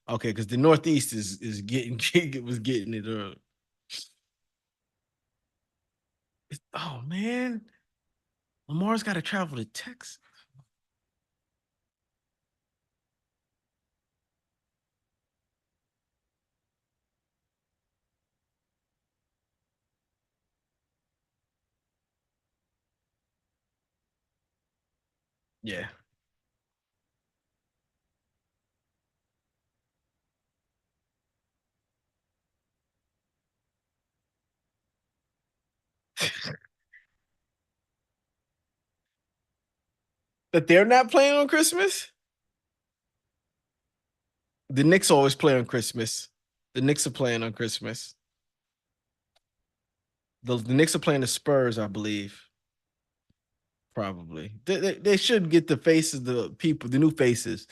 Speaker 1: okay, because the Northeast is getting was getting it early. Oh man, Lamar's got to travel to Texas. Yeah. That they're not playing on Christmas? The Knicks always play on Christmas. The Knicks are playing on Christmas. The Knicks are playing the Spurs, I believe. Probably. They should get the faces, the people, the new faces.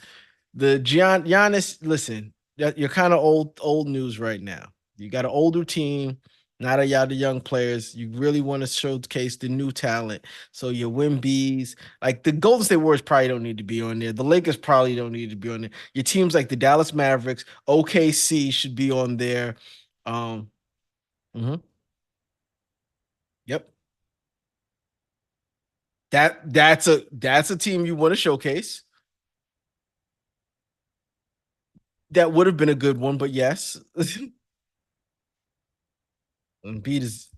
Speaker 1: The Giannis, listen, you're kind of old news right now. You got an older team, not a lot of young players. You really want to showcase the new talent. So your Wimby's, like the Golden State Warriors probably don't need to be on there. The Lakers probably don't need to be on there. Your teams like the Dallas Mavericks, OKC should be on there. Um, mhm, yep. That's a team you want to showcase. That would have been a good one, but yes. Embiid is.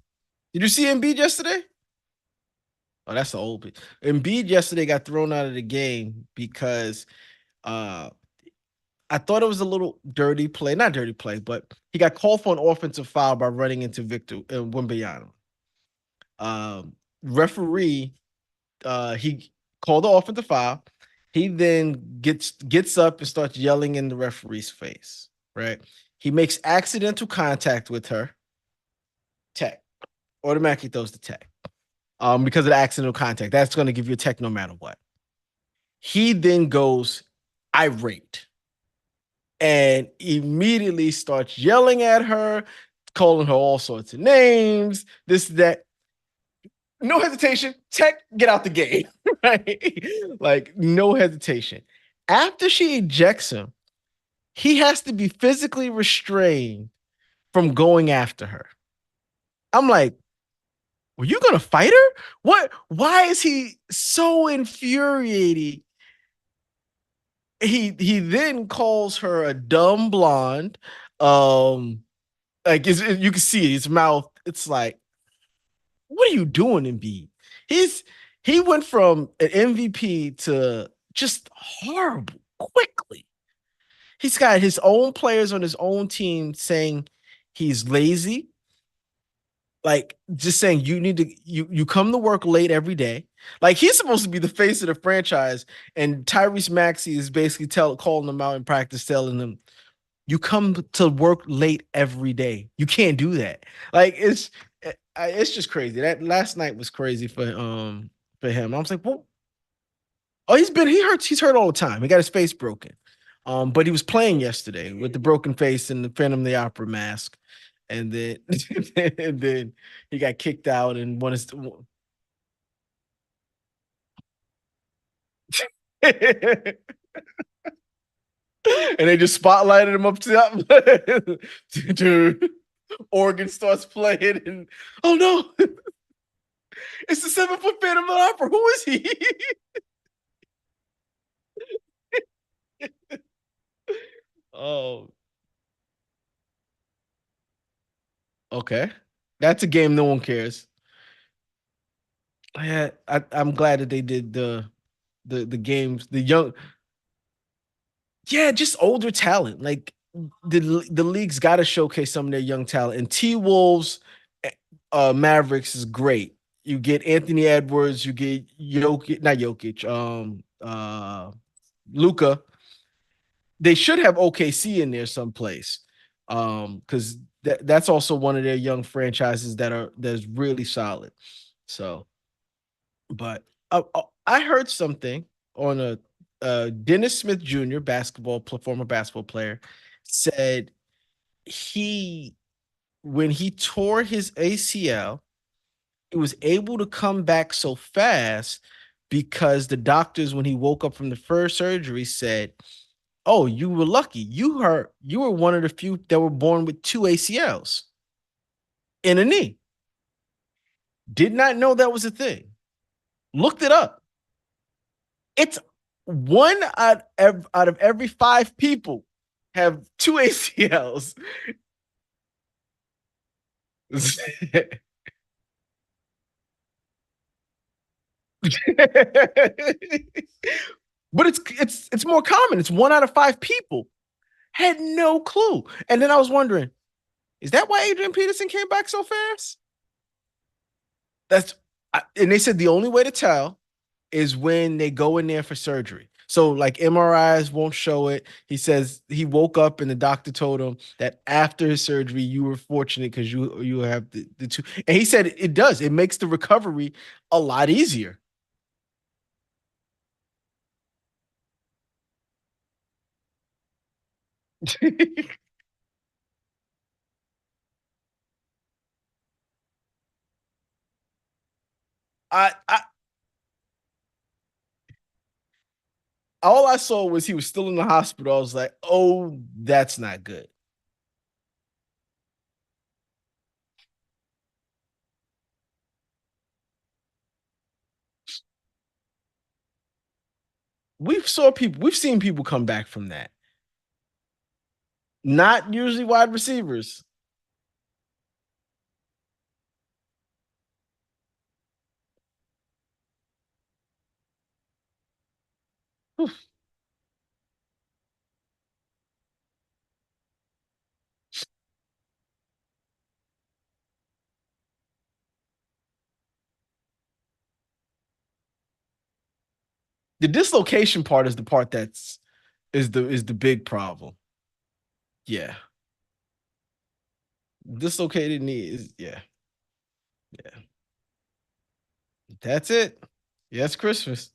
Speaker 1: Did you see Embiid yesterday? Oh, that's the old. Embiid yesterday got thrown out of the game because uh I thought it was a little dirty play, not dirty play, but he got called for an offensive foul by running into Victor Wembanyama. Referee, he called the offensive foul. He then gets up and starts yelling in the referee's face. Right, he makes accidental contact with her. Tech automatically throws the tech. Because of the accidental contact. That's going to give you a tech no matter what. He then goes irate and immediately starts yelling at her, calling her all sorts of names, this, that. No hesitation. Tech, get out the game. Right? Like, no hesitation. After she ejects him, he has to be physically restrained from going after her. I'm like, were you gonna fight her? What? Why is he so infuriated? He then calls her a dumb blonde. Um, like you can see his mouth. It's like, what are you doing, Embiid? He's he went from an MVP to just horrible quickly. He's got his own players on his own team saying he's lazy, like just saying you need to you come to work late every day. Like he's supposed to be the face of the franchise, and Tyrese Maxey is basically calling them out in practice, telling them you come to work late every day. You can't do that. Like it's just crazy. That last night was crazy for him. I was like, well, oh, he's hurt all the time. He got his face broken. But he was playing yesterday with the broken face and the Phantom of the Opera mask. And then and then he got kicked out and won his and they just spotlighted him up top. Dude, organ starts playing and oh no, it's the 7 foot Phantom of the Opera. Who is he? Oh, okay. That's a game no one cares. Yeah, I'm glad that they did the games, the young, yeah, just older talent. Like the league's got to showcase some of their young talent. And T Wolves, Mavericks is great. You get Anthony Edwards, you get Jokic, not Jokic, Luca. They should have OKC in there someplace. Because that's also one of their young franchises that's really solid. So, but I heard something on a Dennis Smith Jr. former basketball player, said he when he tore his ACL, he was able to come back so fast because the doctors, when he woke up from the first surgery, said, "Oh, you were lucky. You were one of the few that were born with two ACLs in a knee." Did not know that was a thing. Looked it up. It's one out of every five people have two ACLs. But it's more common. It's one out of five people. Had no clue. And then I was wondering, is that why Adrian Peterson came back so fast? That's and they said the only way to tell is when they go in there for surgery. So like MRIs won't show it. He says he woke up and the doctor told him that after his surgery you were fortunate because you have the two. And he said it does. It makes the recovery a lot easier. I all I saw was he was still in the hospital. I was like, oh, that's not good. We've seen people come back from that. Not usually wide receivers. The dislocation part is the part is the big problem. Yeah. Dislocated knee is yeah. Yeah. That's it. Yeah, it's Christmas.